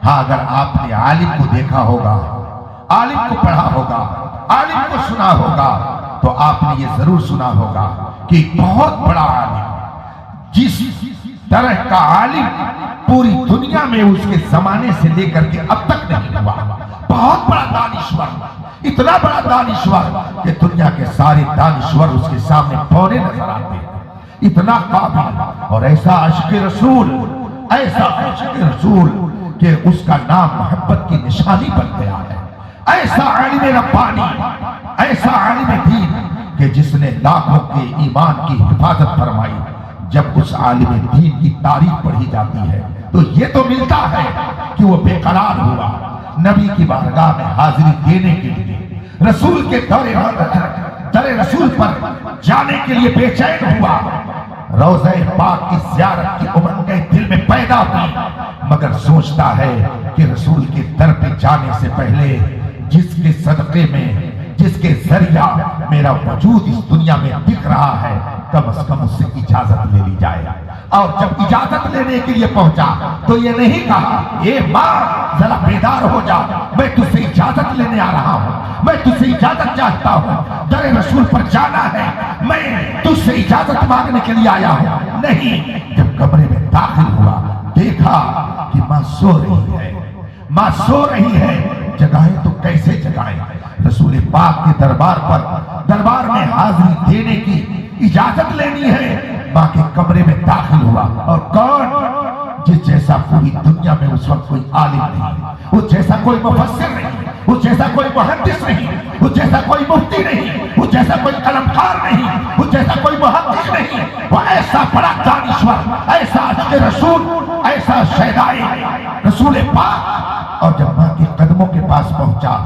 [SPEAKER 1] ہاں، اگر آپ نے عالم کو دیکھا ہوگا، عالم کو پڑھا ہوگا، عالم کو سنا ہوگا، تو آپ نے یہ ضرور سنا ہوگا کہ بہت بڑا عالم، جس طرح کا عالم پوری دنیا میں اس کے زمانے سے لے کر کے اب تک نہیں ہوا، بہت بڑا دانشور، اتنا بڑا دانشور کہ دنیا کے سارے دانشور اس کے سامنے پونے نظر آتے ہیں، اتنا قابل اور ایسا عاشق رسول، ایسا عاشق رسول کہ اس کا نام محبت کی نشانی بن گیا ہے، ایسا عالم ربانی، ایسا عالم دین کہ جس نے لاکھوں کے ایمان کی حفاظت فرمائی۔ جب اس عالم دین کی تعریف پڑھی جاتی ہے تو یہ تو ملتا ہے کہ وہ بے قرار ہوا، نبی کی بارگاہ میں حاضری دینے کے لیے، رسول کے در رسول پر جانے کے لیے بے چین ہوا، روضہ پاک کی زیارت کی امنگیں دل میں پیدا ہوئی، مگر سوچتا ہے کہ رسول کے در پہ جانے سے پہلے جس کے صدقے میں، جس کے ذریعہ میرا وجود اس دنیا میں دکھ رہا ہے، کم از کم اس سے اجازت لے لی جائے۔ اور جب اجازت لینے کے لیے پہنچا تو یہ نہیں کہا اے ماں ذرا بیدار ہو جا، میں تجھ سے اجازت لینے آ رہا ہوں، میں تجھ سے اجازت چاہتا ہوں، در رسول پر جانا ہے، میں تجھ سے اجازت مانگنے کے لیے آیا ہوں۔ نہیں، جب کمرے میں داخل ہوا دیکھا کہ ماں سو رہی ہے، ماں سو رہی ہے، جگائیں تو کیسے جگائیں؟ رسول پاک کے دربار میں حاضری دینے کی اجازت لینی ہے، ماں کے کمرے میں داخل ہوا، اور کون؟ جس جیسا پوری دنیا میں اس وقت کوئی عالم نہیں، اس جیسا کوئی مفسر نہیں، اس جیسا کوئی محدث نہیں، اس جیسا کوئی مفتی نہیں، اس جیسا کوئی قلمکار نہیں، اس جیسا کوئی محقق نہیں، وہ ایسا بڑا دانشور، ایسا عاشق رسول، ایسا شہدائے رسول پاک۔ اور جب ماں کے قدموں کے پاس پہنچا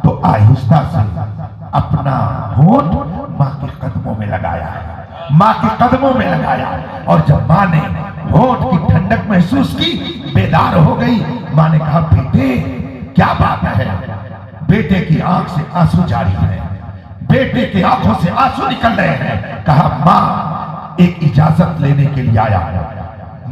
[SPEAKER 1] تو آہستہ سے اپنا ہونٹ ماں کے قدموں میں لگایا، ماں کے قدموں میں لگایا، اور جب ماں نے ہونٹ کی ٹھنڈک محسوس کی، بیدار ہو گئی۔ ماں نے کہا بیٹے کیا بات ہے؟ بیٹے کی آنکھ سے آنسو جاری ہے، بیٹے کی آنکھوں سے آنسو نکل رہے ہیں۔ کہا ماں ایک اجازت لینے کے لیے آیا ہے۔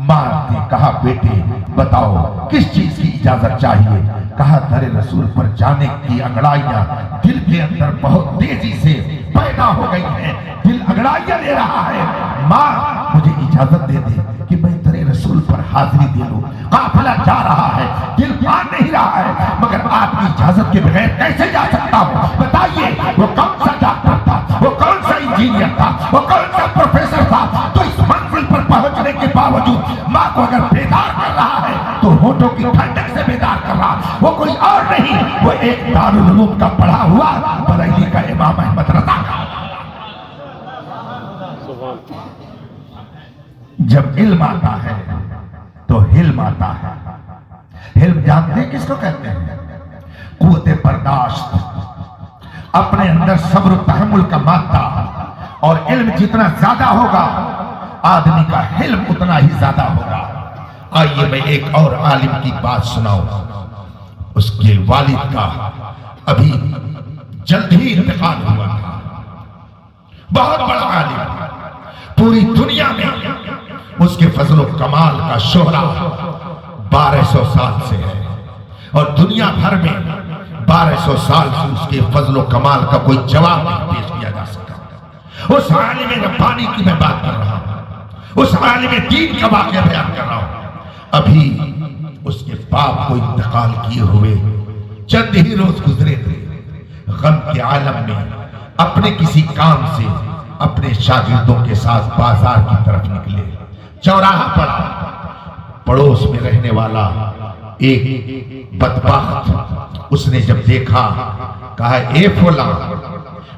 [SPEAKER 1] ماں نے کہا بیٹے بتاؤ کس چیز کی اجازت چاہیے؟ کہا در رسول پر جانے کی انگڑائیاں دل کے اندر بہت تیزی سے پیدا ہو گئی ہیں، دل انگڑائیاں لے رہا ہے، ماں مجھے اجازت دے دے کہ میں در رسول پر حاضری دے لوں، قافلہ جا رہا ہے، دل مان نہیں رہا ہے، مگر آپ کی اجازت کے بغیر کیسے جا سکتا ہوں؟ بتائیے وہ کون سا ڈاکٹر تھا، وہ کون سا انجینئر تھا، وہ کون سا پروفیسر تھا، تو اس منزل پر پہنچنے کے باوجود ماں کو اگر بیدار کر رہا ہے تو ہونٹوں کی ٹھنڈک سے بیدار کر رہا، وہ کوئی اور نہیں، وہ ایک دارالعلوم کا پڑھا ہوا بریلی کا امام احمد رضا کا۔ جب علم آتا ہے تو حلم آتا ہے۔ حلم جانتے ہیں کس کو کہتے ہیں؟ قوت برداشت، اپنے اندر صبر و تحمل کا مادہ، اور علم جتنا زیادہ ہوگا آدمی کا حلم اتنا ہی زیادہ ہوگا۔ آئیے میں ایک اور عالم کی بات سناؤں، اس کے والد کا ابھی جلد ہی انتقال ہوا تھا. بہت بڑا عالم، پوری دنیا میں اس کے فضل و کمال کا شہرہ 1200 سال سے ہے، اور دنیا بھر میں 1200 سال سے اس کے فضل و کمال کا کوئی جواب نہیں پیش کیا جا سکا. اس عالم ربانی کی میں بات کر رہا ہوں، اس عالم دین کا واقعہ بیان کر رہا ہوں. ابھی اس کے باپ کو انتقال کیے ہوئے چند ہی روز گزرے تھے. غم کے عالم میں اپنے کسی کام سے اپنے شاگردوں کے ساتھ بازار کی طرف نکلے. چوراہا پڑا، پڑوس میں رہنے والا ایک بدبخت اس نے جب دیکھا کہا اے فلاں،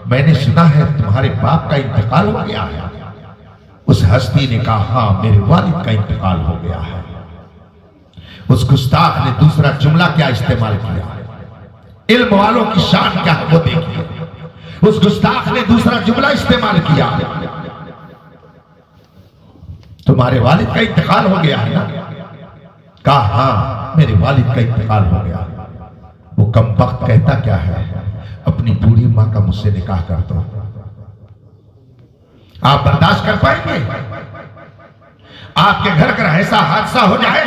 [SPEAKER 1] میں نے سنا ہے تمہارے باپ کا انتقال ہو گیا ہے. اس ہستی نے کہا ہاں میرے والد کا انتقال ہو گیا ہے. اس گستاخ نے دوسرا جملہ کیا استعمال کیا، علم والوں کی شان کیا ہے وہ دیکھیے. اس گستاخ نے دوسرا جملہ استعمال کیا، تمہارے والد کا انتقال ہو گیا ہے نا؟ کہا ہاں میرے والد کا انتقال ہو گیا. وہ کم بخت کہتا کیا ہے، اپنی بوڑھی ماں کا مجھ سے نکاح کر دو. آپ برداشت کر پائیں گے؟ آپ کے گھر کا ایسا حادثہ ہو جائے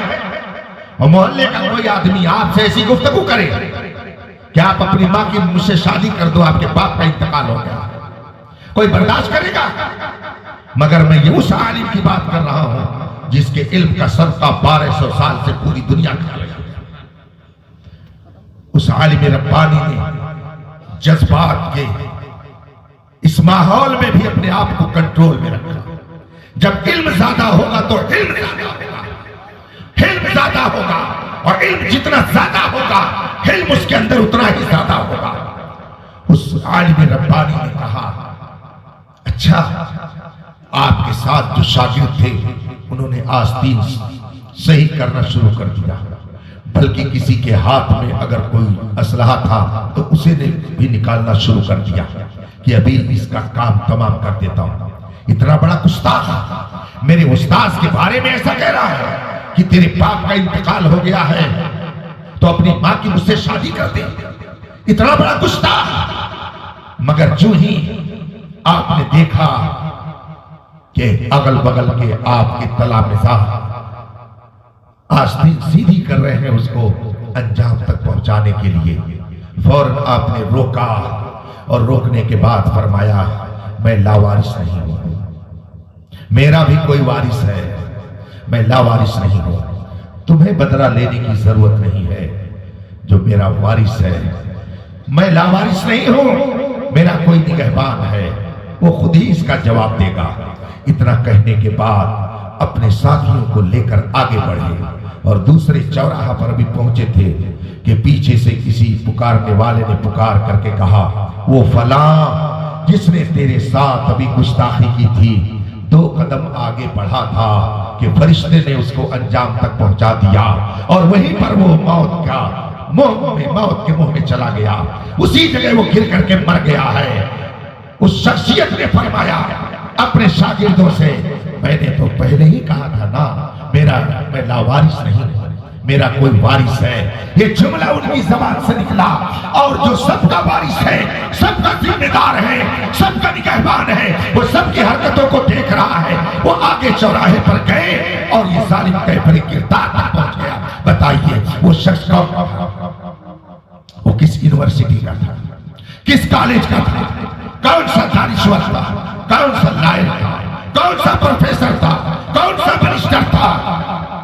[SPEAKER 1] اور محلے کا کوئی آدمی آپ سے ایسی گفتگو کرے کہ آپ اپنی ماں کی مجھ سے شادی کر دو، آپ کے باپ کا انتقال ہو گیا، کوئی برداشت کرے گا؟ مگر میں یہ اس عالم کی بات کر رہا ہوں جس کے علم کا صدقہ 1200 سال سے پوری دنیا کھا رہی ہے. اس عالم ربانی نے جذبات کے اس ماحول میں بھی اپنے آپ کو کنٹرول میں رکھا. جب علم زیادہ ہوگا تو علم زیادہ ہوگا، علم زیادہ ہوگا، اور علم جتنا زیادہ ہوگا علم اس کے اندر اتنا ہی زیادہ ہوگا. اس عالم ربانی نے کہا اچھا آپ کے ساتھ جو شاگرد تھے انہوں نے آستین صحیح کرنا شروع کر دیا، بلکہ کسی کے ہاتھ میں اگر کوئی اسلحہ تھا تو اسے نے بھی نکالنا شروع کر دیا کہ ابھی اس کا کام تمام کر دیتا ہوں. اتنا بڑا گستاخ میرے استاذ کے بارے میں ایسا کہہ رہا ہے کہ تیرے باپ کا انتقال ہو گیا ہے تو اپنی ماں کی مجھ سے شادی کر دے. اتنا بڑا گستاخ. مگر جو ہی آپ نے دیکھا کہ اگل بغل کے آپ کے تلامذہ آستین سیدھی کر رہے ہیں اس کو انجام تک پہنچانے کے لیے، فوراً آپ نے روکا، اور روکنے کے بعد فرمایا میں لاوارث نہیں ہوں، میرا بھی کوئی وارث ہے، میں لاوارث نہیں ہوں. تمہیں بدلہ لینے کی ضرورت نہیں ہے، جو میرا وارث ہے میں لاوارث نہیں ہوں، میرا کوئی نگہبان ہے، وہ خود ہی اس کا جواب دے گا. اتنا کہنے کے بعد اپنے ساتھیوں کو لے کر آگے بڑھے اور دوسرے چوراہا پر بھی پہنچے تھے کہ پیچھے سے کسی پکارنے والے نے پکار کر کے کہا وہ فلاں جس نے تیرے ساتھ ابھی گستاخی کی تھی 2 قدم آگے بڑھا تھا کہ فرشتے نے اس کو انجام تک پہنچا دیا، اور وہیں پر وہ موت کے منہ میں چلا گیا، اسی جگہ وہ گر کر کے مر گیا ہے. اس شخصیت نے فرمایا اپنے شاگردوں سے میں نے تو پہلے ہی کہا تھا نا میں لاوارث نہیں ہوں، میرا کوئی وارث ہے. یہ جملہ ان کی زبان سے نکلا، اور جو سب کا وارث ہے، سب کا ذمہ دار ہے، سب کا نگہبان ہے، وہ سب کی حرکتوں کو دیکھ رہا ہے. وہ آگے چوراہے پر گئے اور یہ ظالم کیفر کردار تک پہنچ گیا. بتائیے وہ شخص کون تھا؟ وہ کس یونیورسٹی کا تھا، کس کالج کا تھا، کون سا دانشور تھا، کون سا لائر تھا، کون سا پروفیسر تھا، کون سا منسٹر تھا؟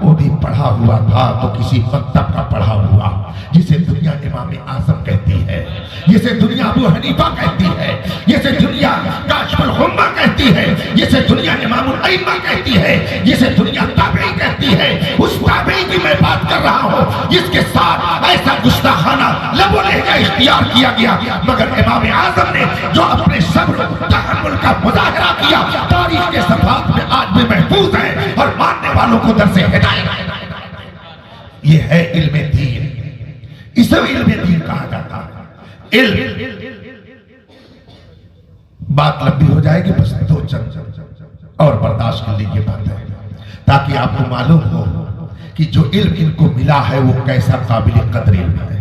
[SPEAKER 1] وہ بھی پڑھا ہوا تھا تو کسی مکتب کا پڑھا ہوا، جسے دنیا امام اعظم کہتی ہے، جسے دنیا ابو حنیفہ کہتی ہے، جسے دنیا کاشف الغمہ کہتی ہے، جسے دنیا امام الائمہ کہتی ہے، جسے دنیا تابعی کہتی ہے. اس تابعی کی میں بات کر رہا ہوں جس کے ساتھ ایسا گستاخانہ لب و لہجہ اختیار کیا گیا، مگر امام اعظم نے جو اپنے صبر تحمل کا مظاہرہ کیا تاریخ کے صفحات میں آج بھی محفوظ ہے اور ماننے والوں کو در سے ہدایت. یہ ہے علم دین، اسے علم دین کہا جاتا ہے. علم بات لمبی ہو جائے گی، بس 2 چند اور برداشت کر لیجیے بات ہے تاکہ آپ کو معلوم ہو کہ جو علم ان کو ملا ہے وہ کیسا قابل قدر علم ہے.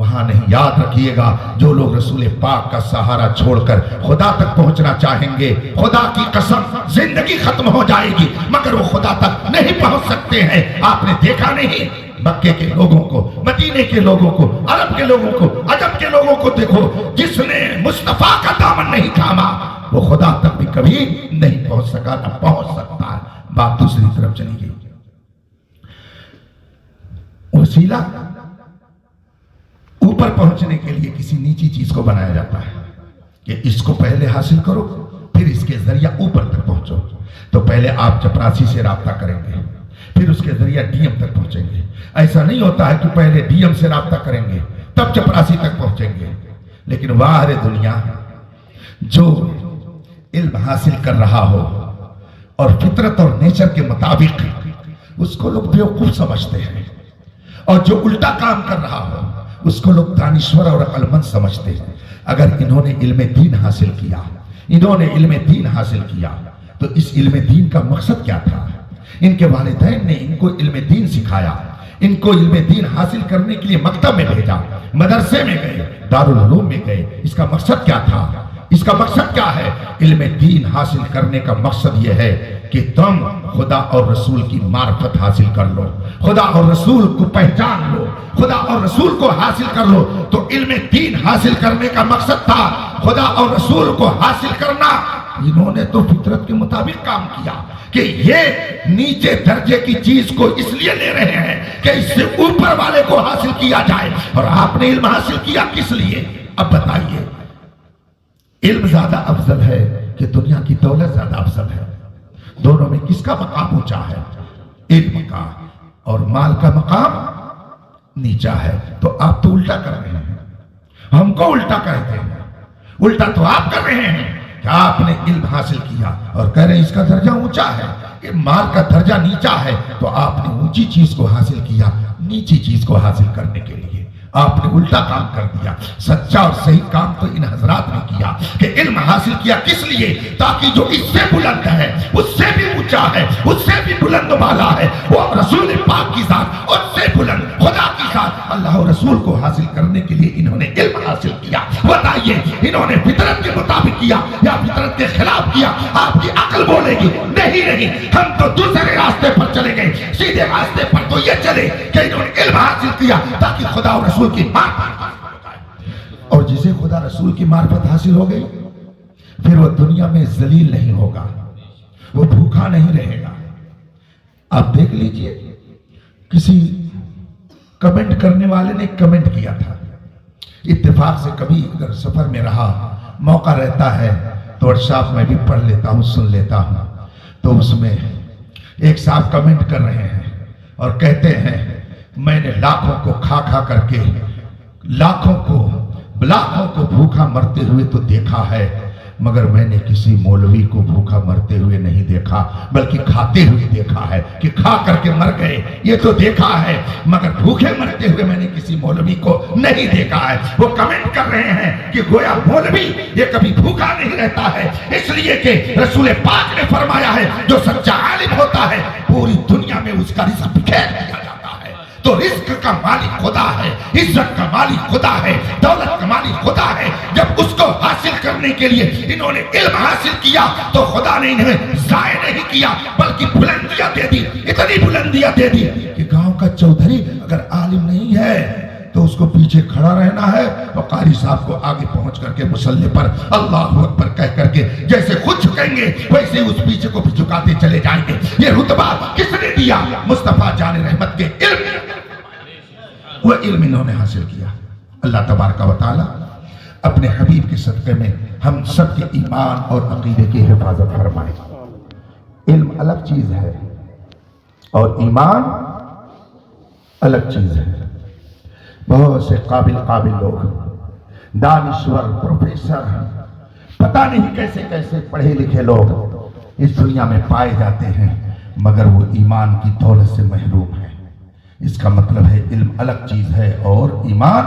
[SPEAKER 1] وہاں نہیں. یاد رکھیے گا جو لوگ رسول پاک کا سہارا چھوڑ کر خدا تک پہنچنا چاہیں گے، خدا کی قسم زندگی ختم ہو جائے گی مگر وہ خدا تک نہیں پہنچ سکتے ہیں. آپ نے دیکھا نہیں مکے کے لوگوں کو، مدینے کے لوگوں کو، عرب کے لوگوں کو، عجم کے لوگوں کو دیکھو، جس نے مصطفیٰ کا دامن نہیں تھاما وہ خدا تک بھی کبھی نہیں پہنچ سکا، نہ پہنچ سکتا ہے. بات دوسری طرف چلی گئی. وسیلہ اوپر پہنچنے کے لیے کسی نیچی چیز کو بنایا جاتا ہے کہ اس کو پہلے حاصل کرو پھر اس کے ذریعہ اوپر تک پہنچو. تو پہلے آپ چپراسی سے رابطہ کریں گے پھر اس کے ذریعہ ڈی ایم تک پہنچیں گے. ایسا نہیں ہوتا ہے کہ پہلے ڈی ایم سے رابطہ کریں گے تب چپراسی تک پہنچیں گے. لیکن واہ رے دنیا، جو علم حاصل کر رہا ہو اور فطرت اور نیچر کے مطابق اس کو لوگ بیوقوف سمجھتے ہیں، اور جو الٹا کام کر رہا ہو اس کو لوگ دانشور اور عقل مند سمجھتے ہیں. اگر انہوں نے علم دین حاصل کیا، انہوں نے علم دین حاصل کیا تو اس علم دین کا مقصد کیا تھا؟ ان کے والدین نے ان کو علم دین سکھایا، ان کو علم دین حاصل کرنے کے لیے مکتب میں بھیجا، مدرسے میں گئے، دارالعلوم میں گئے. اس کا مقصد کیا تھا؟ اس کا مقصد کیا ہے؟ علم دین حاصل کرنے کا مقصد یہ ہے کہ تم خدا اور رسول کی معرفت حاصل کر لو، خدا اور رسول کو پہچان لو، خدا اور رسول کو حاصل کر لو. تو علم دین حاصل کرنے کا مقصد تھا خدا اور رسول کو حاصل کرنا. انہوں نے تو فطرت کے مطابق کام کیا کہ یہ نیچے درجے کی چیز کو اس لیے لے رہے ہیں کہ اس سے اوپر والے کو حاصل کیا جائے. اور آپ نے علم حاصل کیا کس لیے؟ اب بتائیے، علم زیادہ افضل ہے کہ دنیا کی دولت زیادہ افضل ہے؟ دونوں میں کس کا مقام اونچا ہے؟ علم کا. اور مال کا مقام نیچا ہے. تو آپ تو الٹا کر رہے ہیں، ہم کو الٹا کہتے ہیں. الٹا تو آپ کر رہے ہیں کہ آپ نے علم حاصل کیا اور کہہ رہے ہیں اس کا درجہ اونچا ہے، یہ مال کا درجہ نیچا ہے. تو آپ نے اونچی چیز کو حاصل کیا نیچی چیز کو حاصل کرنے کے لیے. آپ نے الٹا کام کر دیا. سچا اور صحیح کام تو ان حضرات نے کیا کہ علم حاصل کیا کس لیے؟ تاکہ جو اس سے بلند ہے، اس سے بھی اونچا ہے، اس سے بھی بلند بالا ہے، وہ رسول پاک کی ذات، اس سے بلند خدا کی ذات اللہ اور رسول کو حاصل کرنے کے لیے انہوں نے علم حاصل کیا. بتائیے انہوں نے فطرت کے مطابق کیا یا فطرت کے خلاف کیا؟ آپ کی عقل بولے گی نہیں، ہم تو دوسرے راستے پر چلے گئے. سیدھے راستے پر تو یہ چلے کہ انہوں نے علم حاصل کیا تاکہ خدا اور رسول کی معرفت حاصل ہو جائے. اور جسے خدا رسول کی معرفت حاصل ہو گئی پھر وہ دنیا میں ذلیل نہیں ہوگا، وہ بھوکا نہیں رہے گا. آپ دیکھ لیجئے، کسی کمنٹ کرنے والے نے کمنٹ کیا تھا، اتفاق سے کبھی اگر سفر میں رہا موقع رہتا ہے تو ورکشاپ میں بھی پڑھ لیتا ہوں، سن لیتا ہوں. تو اس میں ایک صاحب کمنٹ کر رہے ہیں اور کہتے ہیں میں نے لاکھوں کو کھا کھا کر کے لاکھوں کو بھوکا مرتے ہوئے تو دیکھا ہے، مگر میں نے کسی مولوی کو بھوکا مرتے ہوئے نہیں دیکھا، بلکہ کھاتے ہوئے دیکھا ہے کہ کھا کر کے مر گئے یہ تو دیکھا ہے، مگر بھوکے مرتے ہوئے میں نے کسی مولوی کو نہیں دیکھا ہے. وہ کمنٹ کر رہے ہیں کہ گویا مولوی یہ کبھی بھوکا نہیں رہتا ہے، اس لیے کہ رسول پاک نے فرمایا ہے جو سچا عالم ہوتا ہے پوری دنیا میں اس کا رزق بکھیر دیا جاتا ہے. تو رزق کا مالک خدا ہے، عزت کا مالک خدا ہے، دولت کا مالک خدا ہے. جب اس کو حاصل کرنے کے لیے انہوں نے علم حاصل کیا تو خدا نے انہیں ضائع نہیں کیا بلکہ بلندیاں دے دی، اتنی بلندیاں دے دی کہ گاؤں کا چودھری اگر عالم نہیں ہے تو اس کو پیچھے کھڑا رہنا ہے اور قاری صاحب کو آگے پہنچ کر کے مصلی پر اللہ اکبر کہہ کر کے جیسے خود جھکیں گے ویسے اس پیچھے کو بھی جھکاتے چلے جائیں گے. یہ رتبہ کس نے دیا؟ مصطفیٰ جان رحمت کے علم. وہ علم انہوں نے حاصل کیا. اللہ تبارک و تعالی اپنے حبیب کے صدقے میں ہم سب کے ایمان اور عقیدے کی حفاظت فرمائے. علم الگ چیز ہے اور ایمان الگ چیز ہے. بہت سے قابل لوگ، دانشور، پروفیسر، پتہ نہیں کیسے کیسے پڑھے لکھے لوگ اس دنیا میں پائے جاتے ہیں مگر وہ ایمان کی دولت سے محروم ہیں. اس کا مطلب ہے علم الگ چیز ہے اور ایمان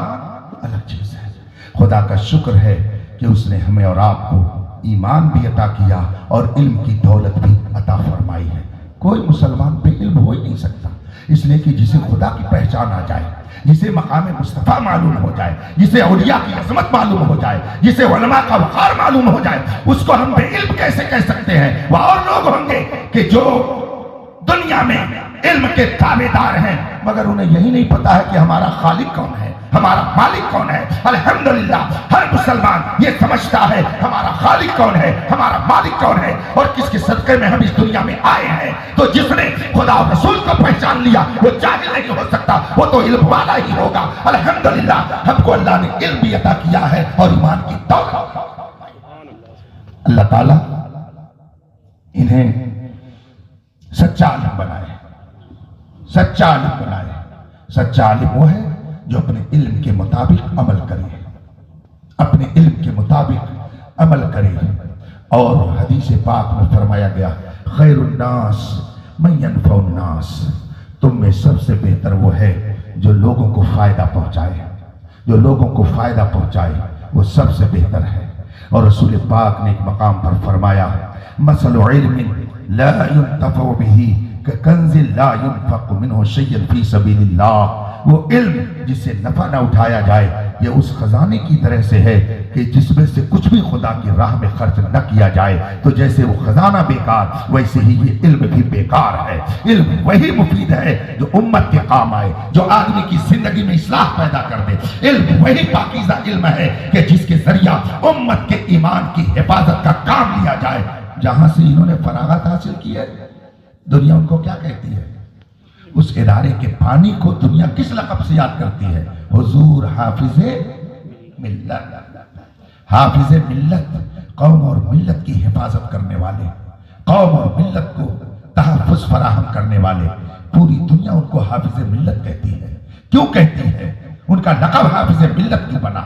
[SPEAKER 1] الگ چیز ہے. خدا کا شکر ہے کہ اس نے ہمیں اور آپ کو ایمان بھی عطا کیا اور علم کی دولت بھی عطا فرمائی ہے. کوئی مسلمان بے علم ہو ہی نہیں سکتا.
[SPEAKER 2] اس لیے کہ جسے خدا کی پہچان آ جائے، جسے مقام مصطفیٰ معلوم ہو جائے، جسے اولیاء کی عظمت معلوم ہو جائے، جسے علماء کا وقار معلوم ہو جائے، اس کو ہم بے علم کیسے کہہ سکتے ہیں؟ وہ اور لوگ ہوں گے کہ جو دنیا میں علم کے تابعدار ہیں مگر انہیں یہی نہیں پتا ہے کہ ہمارا خالق کون ہے، ہمارا مالک کون ہے۔ الحمدللہ ہر مسلمان یہ سمجھتا ہے ہمارا خالق کون ہے، ہمارا مالک کون ہے، اور کس کے صدقے میں ہم اس دنیا میں آئے ہیں۔ تو جس نے خدا و رسول کو پہچان لیا وہ جاہل نہیں ہو سکتا، وہ تو علم والا ہی ہوگا۔ الحمدللہ ہم کو اللہ نے علم بھی عطا کیا ہے اور ایمان کی دولت۔ اللہ تعالیٰ انہیں سچا عالم بنائے، سچا عالم بنائے۔ سچا عالم وہ ہے جو اپنے علم کے مطابق عمل کرے، اپنے علم کے مطابق عمل کرے۔ اور حدیث پاک میں فرمایا گیا خیر الناس من ینفع الناس، تم میں سب سے بہتر وہ ہے جو لوگوں کو فائدہ پہنچائے، جو لوگوں کو فائدہ پہنچائے وہ سب سے بہتر ہے۔ اور رسول پاک نے ایک مقام پر فرمایا مثل علم لا ينتفع به كکنز لا ينفق منه شيء في سبيل الله، وہ علم جس سے نفع نہ اٹھایا جائے یہ اس خزانے کی طرح سے ہے کہ جس میں سے کچھ بھی خدا کی راہ میں خرچ نہ کیا جائے۔ تو جیسے وہ خزانہ بیکار ویسے ہی یہ علم بھی بیکار ہے۔ علم وہی مفید ہے جو امت کے کام آئے، جو آدمی کی زندگی میں اصلاح پیدا کر دے۔ علم وہی پاکیزہ علم ہے کہ جس کے ذریعہ امت کے ایمان کی حفاظت کا کام لیا جائے۔ جہاں سے انہوں نے فراغت حاصل کی ہے دنیا ان کو کیا کہتی ہے؟ اس ادارے کے پانی کو دنیا کس لقب سے یاد کرتی ہے؟ حضور حافظ ملت۔ حافظ ملت، قوم اور ملت کی حفاظت کرنے والے، قوم اور ملت کو تحفظ فراہم کرنے والے۔ پوری دنیا ان کو حافظ ملت کہتی ہے۔ کیوں کہتی ہے؟ ان کا لقب حافظ ملت کیوں بنا؟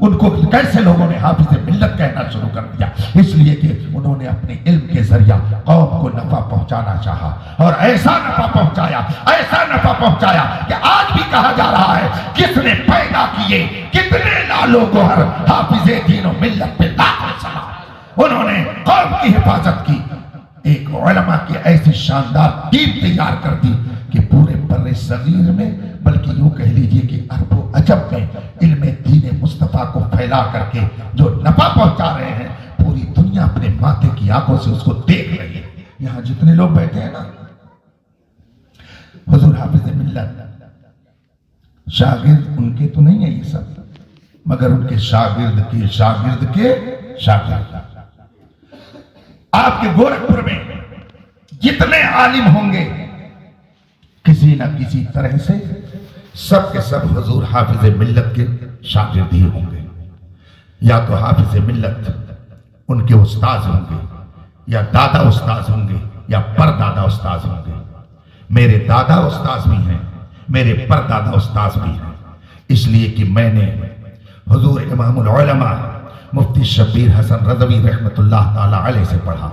[SPEAKER 2] ان کو کیسے لوگوں نے حافظ ملت کہنا شروع کر دیا؟ اس لیے کہ انہوں نے اپنے علم کے ذریعہ قوم کو نفع پہنچانا چاہا، اور ایسا نفع پہنچایا، ایسا نفع پہنچایا کہ آج بھی کہا جا رہا ہے کس نے پیدا کیے کتنے لالوں کو ہر حافظ دین و ملت پہ لاکھوں سلام۔ انہوں نے قوم کی حفاظت کی، ایک علماء کی ایسی شاندار ٹیم تیار کر دی کہ پورے بر صغیر میں بلکہ یوں کہہ لیجئے کہ عرب و عجب میں علم دین مصطفیٰ کو پھیلا کر کے جو نفع پہنچا رہے ہیں، پوری دنیا اپنے ماتھے کی آنکھوں سے اس کو دیکھ رہی ہے۔ یہاں جتنے لوگ بیٹھے ہیں نا، حضور حافظ ملت شاگرد ان کے تو نہیں ہے یہ سب، مگر ان کے شاگرد کے شاگرد کے شاگرد۔ آپ کے گورکھپور میں جتنے عالم ہوں گے کسی نہ کسی طرح سے سب کے سب حضور حافظ ملت کے شاگرد ہی ہوں گے۔ یا تو حافظ ملت ان کے استاذ ہوں گے، یا دادا استاذ ہوں گے، یا پردادا استاذ ہوں گے۔ میرے دادا استاذ بھی ہیں، میرے پردادا استاذ بھی ہیں، اس لیے کہ میں نے حضور امام العلماء مفتی شبیر حسن رضوی رحمت اللہ تعالی علیہ سے پڑھا۔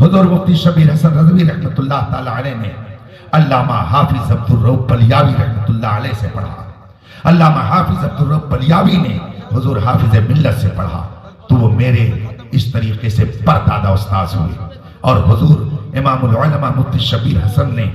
[SPEAKER 2] حضور مفتی شبیر حسن رضوی رحمت اللہ تعالی علیہ نے علامہ حافظ عبد الرؤف بلیاوی رحمت اللہ علیہ سے پڑھا۔ علامہ حافظ عبد الرؤف بلیاوی نے حضور حافظ ملت سے پڑھا، تو وہ میرے اس طریقے سے پردادا استاذ ہوئے۔ اور حضور امام العلماء مفتی شبیر حسن نے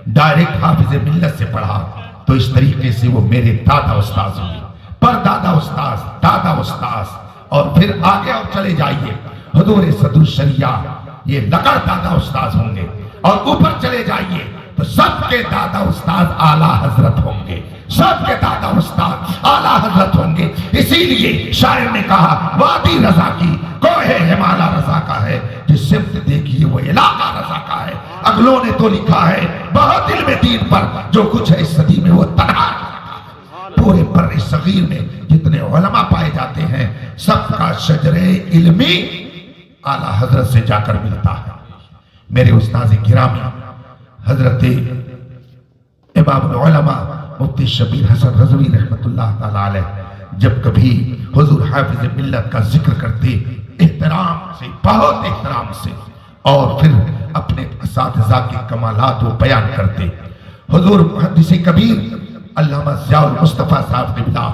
[SPEAKER 2] ڈائریکٹ حافظ ملت سے پڑھا، تو اس طریقے سے وہ میرے دادا استاذ ہوئے۔ پردادا استاذ، دادا استاذ، اور پھر آگے اور چلے جائیے حضور صدر الشریعہ، یہ لقب دادا استاذ ہوں گے، اور اوپر چلے جائیے تو سب کے دادا استاد اعلیٰ حضرت ہوں گے، سب کے دادا استاد اعلیٰ حضرت ہوں گے۔ اسی لیے شاعر نے کہا وادی رضا کی کوہ ہمالا رضا کا ہے، جس سمت دیکھیے وہ علاقہ رضا کا ہے۔ اگلوں نے تو لکھا ہے بہت علم دین پر، جو کچھ ہے اس صدی میں وہ تنہا۔ پورے بر صغیر میں جتنے علماء پائے جاتے ہیں سب کا شجر علمی اعلیٰ حضرت سے جا کر ملتا ہے۔ میرے استاذ گرامی حضرت امام العلماء مفتی شبیر حسن رضوی رحمت اللہ تعالی علیہ جب کبھی حضور حافظ ملت کا ذکر کرتے احترام سے، بہت احترام سے، اور پھر اپنے اساتذہ کے کمالات وہ بیان کرتے۔ حضور محدث کبیر علامہ ضیاء المصطفیٰ صاحب قبلہ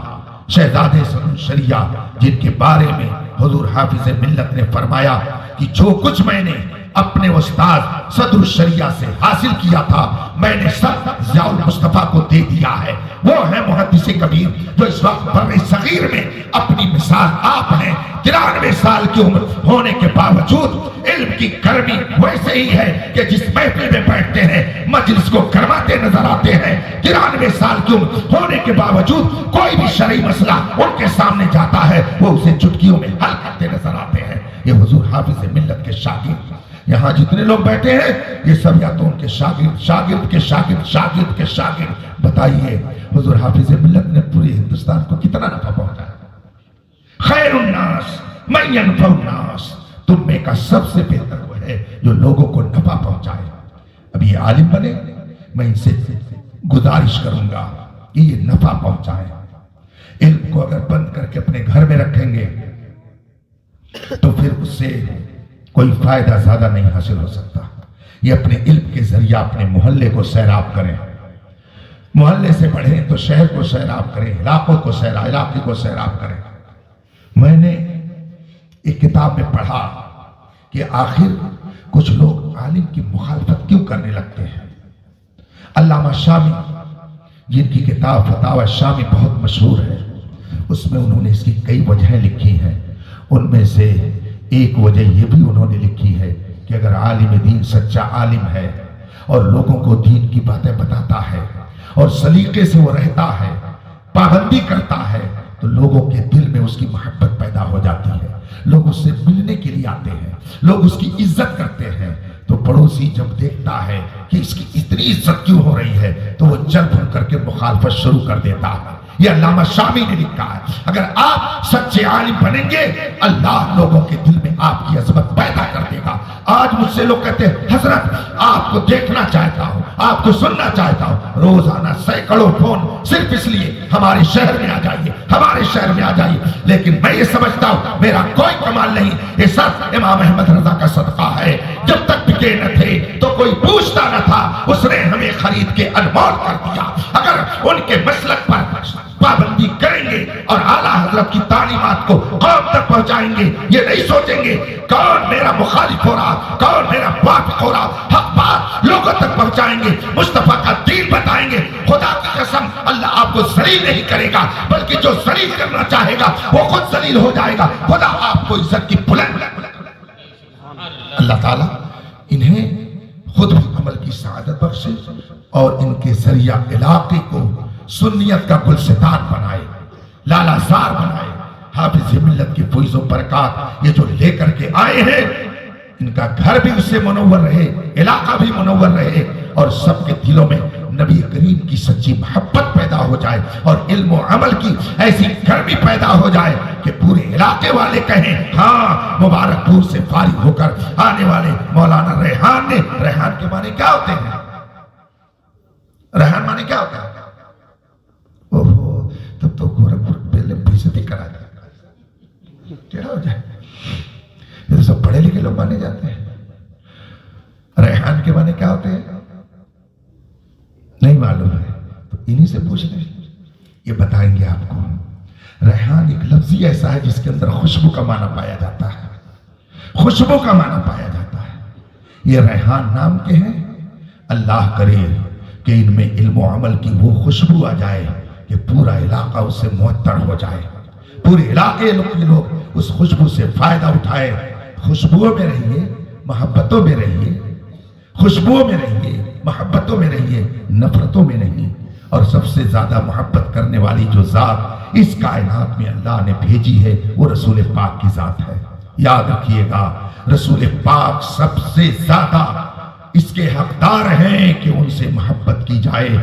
[SPEAKER 2] شہزادے صدر الشریعہ، جن کے بارے میں حضور حافظ ملت نے فرمایا کہ جو کچھ میں نے اپنے استاد صدر الشریعہ سے حاصل کیا تھا، میں نے سب ضیاء المصطفیٰ کو دے دیا ہے۔ وہ ہے محدث کبیر جو اس وقت بر صغیر میں اپنی مثال آپ ہیں۔ 93 سال کی عمر ہونے کے باوجود علم کی گرمی ویسے ہی ہے کہ جس محفل میں بیٹھتے ہیں مجلس کو گرماتے نظر آتے ہیں۔ 93 سال کی عمر ہونے کے باوجود کوئی بھی شرعی مسئلہ ان کے سامنے جاتا ہے وہ اسے چٹکیوں میں حل کرتے نظر آتے ہیں۔ یہ حضور حافظ ملت کے شاگرد، یہاں جتنے لوگ بیٹھے ہیں یہ سب یا تو ان کے شاگرد کے شاگرد۔ بتائیے حضور حافظ ملت نے پورے ہندوستان کو کتنا نفع پہنچایا؟ خیر الناس من ینفع الناس، تم میں کا سب سے بہتر وہ ہے جو لوگوں کو نفع پہنچائے۔ اب یہ عالم بنے، میں ان سے گزارش کروں گا کہ یہ نفع پہنچائے۔ علم کو اگر بند کر کے اپنے گھر میں رکھیں گے تو پھر اس سے کوئی فائدہ زیادہ نہیں حاصل ہو سکتا۔ یہ اپنے علم کے ذریعہ اپنے محلے کو سیراب کریں، محلے سے پڑھیں تو شہر کو سیراب کریں، علاقے کو سیراب کریں۔ میں نے ایک کتاب میں پڑھا کہ آخر کچھ لوگ عالم کی مخالفت کیوں کرنے لگتے ہیں۔ علامہ شامی جن کی کتاب فتاوی شامی بہت مشہور ہے، اس میں انہوں نے اس کی کئی وجہیں لکھی ہیں۔ ان میں سے ایک وجہ یہ بھی انہوں نے لکھی ہے کہ اگر عالم دین سچا عالم ہے اور لوگوں کو دین کی باتیں بتاتا ہے اور سلیقے سے وہ رہتا ہے، پابندی کرتا ہے، تو لوگوں کے دل میں اس کی محبت پیدا ہو جاتی ہے، لوگ اس سے ملنے کے لیے آتے ہیں، لوگ اس کی عزت کرتے ہیں۔ تو پڑوسی جب دیکھتا ہے کہ اس کی اتنی عزت کیوں ہو رہی ہے تو وہ چل پھر کر کے مخالفت شروع کر دیتا ہے۔ یہ علامہ شامی نے لکھا ہے۔ اگر آپ سچے عالم بنیں گے اللہ لوگوں کے دل میں آپ کی عظمت پیدا کر دے گا۔ آج مجھ سے لوگ کہتے ہیں حضرت آپ کو دیکھنا چاہتا ہوں، آپ کو سننا چاہتا ہوں، روزانہ سینکڑوں فون صرف اس لیے ہمارے شہر میں آ جائیے، ہمارے شہر میں آ جائیے۔ لیکن میں یہ سمجھتا ہوں میرا کوئی کمال نہیں، یہ سب امام احمد رضا کا صدقہ ہے۔ جب تک بکے نہ تھے تو کوئی پوچھتا نہ تھا، اس نے ہمیں خرید کے انمول کر دیا۔ اگر ان کے مسلک پر پابندی کریں گے اور اعلیٰ حضرت کی تعلیمات کو قوم تک پہنچائیں گے، یہ نہیں سوچیں گے کون میرا مخالف ہو رہا، کون میرا موافق ہو رہا، حق بات لوگوں تک پہنچائیں گے، مصطفیٰ کا دین بتائیں گے۔ خدا کی قسم اللہ آپ کو ذلیل نہیں کرے گا، بلکہ جو ذلیل کرنا چاہے گا وہ خود ذلیل ہو جائے گا۔ خدا آپ کو عزت کی بلند اللہ تعالیٰ انہیں خود بھی عمل کی سعادت بخشے اور ان کے ذریعہ علاقے کو سنیت کا گلستان بنائے، لالا زار بنائے۔ حافظ ملت کی فیض و برکات یہ جو لے کر کے آئے ہیں، ان کا گھر بھی اس سے منور رہے، علاقہ بھی منور رہے، اور سب کے دلوں میں نبی کریم کی سچی محبت پیدا ہو جائے اور علم و عمل کی ایسی گرمی پیدا ہو جائے کہ پورے علاقے والے کہیں ہاں مبارک پور سے فارغ ہو کر آنے والے مولانا ریحان نے، ریحان کے معنی کیا ہوتے ہیں؟ ریحان معنی کیا ہوتا ہے؟ تب تو گورکھپور پہلے بےعزتی کرا دیا، کیا ہو جائے؟ یہ تو سب پڑھے لکھے لوگ مانے جاتے ہیں۔ ریحان کے معنی کیا ہوتے ہیں؟ نہیں معلوم ہے تو انہی سے پوچھ لیں، یہ بتائیں گے آپ کو۔ ریحان ایک لفظی ایسا ہے جس کے اندر خوشبو کا معنی پایا جاتا ہے، خوشبو کا معنی پایا جاتا ہے۔ یہ ریحان نام کے ہیں، اللہ کرے کہ ان میں علم و عمل کی وہ خوشبو آ جائے کہ پورا علاقہ اس سے معطر ہو جائے، پورے علاقے کے لوگ اس خوشبو سے فائدہ اٹھائے۔ خوشبوؤں میں رہیے، محبتوں میں رہیے، خوشبوؤں میں رہیے، محبتوں میں رہیے، نفرتوں میں نہیں۔ اور سب سے زیادہ محبت کرنے والی جو ذات اس کائنات میں اللہ نے بھیجی ہے وہ رسول پاک کی ذات ہے۔ یاد رکھیے گا رسول پاک سب سے زیادہ اس کے حقدار ہیں کہ ان سے محبت کی جائے۔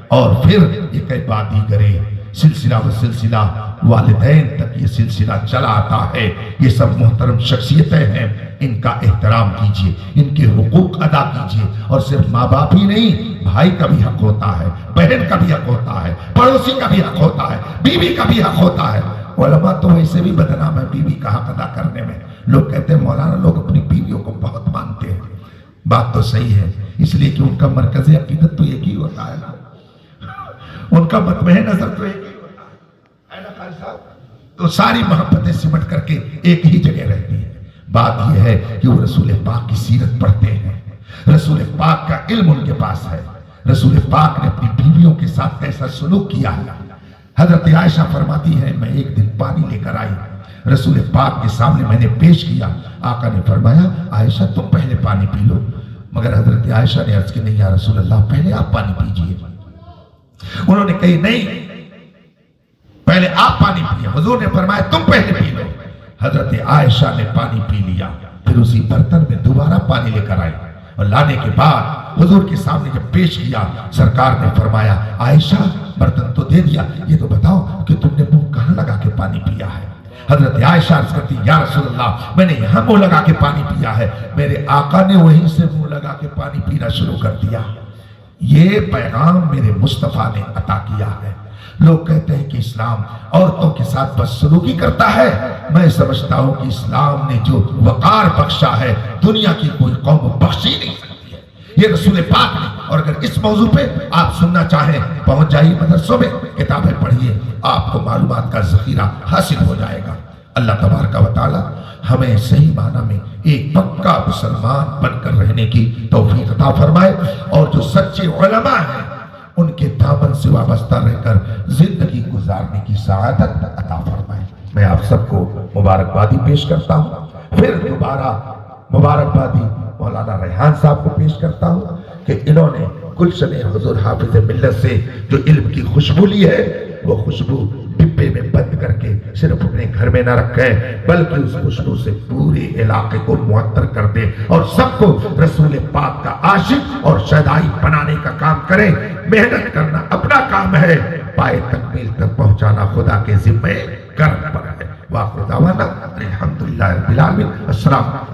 [SPEAKER 2] اور پھر یہ کئی بات دیگرے سلسلہ و سلسلہ والدین تک یہ سلسلہ چلا آتا ہے۔ یہ سب محترم شخصیتیں ہیں، ان کا احترام کیجئے، ان کے حقوق ادا کیجئے۔ اور صرف ماں باپ ہی نہیں، بھائی کا بھی حق ہوتا ہے، بہن کا بھی حق ہوتا ہے، پڑوسی کا بھی حق ہوتا ہے، بیوی کا بھی حق ہوتا ہے۔ علماء تو ویسے بھی بدنام ہے بیوی کا حق ادا کرنے میں۔ لوگ کہتے ہیں مولانا لوگ اپنی بیویوں کو بہت مانتے ہیں، بات تو صحیح ہے، اس لیے کہ ان کا مرکز عقیدت تو ایک ہی ہوتا ہے نا، ان کا مطمع نظر تو ایک ہی ہوتا ہے نا قاری صاحب، تو ساری محبتیں سمٹ کر کے ایک ہی جگہ رہتی ہیں۔ بات یہ ہے کہ وہ رسول پاک کی سیرت پڑھتے ہیں، رسول پاک کا علم ان کے پاس ہے، رسول پاک نے اپنی بیویوں کے ساتھ کیسا سلوک کیا ہے۔ حضرت عائشہ فرماتی ہے میں ایک دن پانی لے کر آئی، رسول پاک کے سامنے میں نے پیش کیا، آقا نے فرمایا عائشہ تم پہلے پانی پی لو، مگر حضرت عائشہ نے عرض کی نہیں یا رسول اللہ پہلے آپ پانی پیجئے۔ انہوں نے کہی نہیں پہلے آپ پانی پیئے، حضور نے فرمایا تم پہلے پی لو۔ حضرت عائشہ نے پانی پی لیا، پھر اسی برتن میں دوبارہ پانی لے کر آئی، اور لانے کے بعد حضور کے سامنے جب پیش کیا، سرکار نے فرمایا عائشہ برتن تو دے دیا، یہ تو بتاؤ کہ تم نے منہ کہاں لگا کے پانی پیا ہے؟ حضرت عائشہ عرض کرتی یا رسول اللہ میں نے یہاں منہ لگا کے پانی پیا ہے، میرے آقا نے وہیں سے منہ لگا کے پانی پینا شروع کر دیا۔ یہ پیغام میرے مصطفیٰ نے عطا کیا ہے۔ لوگ کہتے ہیں کہ اسلام عورتوں کے ساتھ بدسلوکی کرتا ہے، میں سمجھتا ہوں کہ اسلام نے جو وقار بخشا ہے دنیا کی کوئی قوم بخشی نہیں سکتی ہے، یہ رسول پاک نے۔ اور اگر اس موضوع پہ آپ سننا چاہیں پہنچ جائیے مدرسوں میں، کتابیں پڑھیے، آپ کو معلومات کا ذخیرہ حاصل ہو جائے گا۔ اللہ تبارک و تعالی ہمیں صحیح معنی میں ایک پکا مسلمان بن کر رہنے کی توفیق عطا فرمائے، اور جو سچے علماء ہیں ان کے دامن سے وابستہ رہ کر زندگی گزارنے کی سعادت عطا فرمائے۔ میں آپ سب کو مبارکبادی پیش کرتا ہوں، پھر دوبارہ مبارکبادی مولانا ریحان صاحب کو پیش کرتا ہوں کہ انہوں نے گلشن حضور حافظ ملت سے جو علم کی خوشبو لی ہے، وہ خوشبو ڈبے میں بند کر کے صرف اپنے گھر میں نہ رکھے، بلکہ اس خوشبو سے پورے علاقے کو معطر کر دے اور سب کو رسول پاک کا عاشق اور شیدائی بنانے کا کام کرے۔ محنت کرنا اپنا کام ہے، پائے تکمیل تک پہنچانا خدا کے ذمے کرم پر ہے۔ وآخر دعوانا الحمدللہ رب العالمین۔ السلام علیکم۔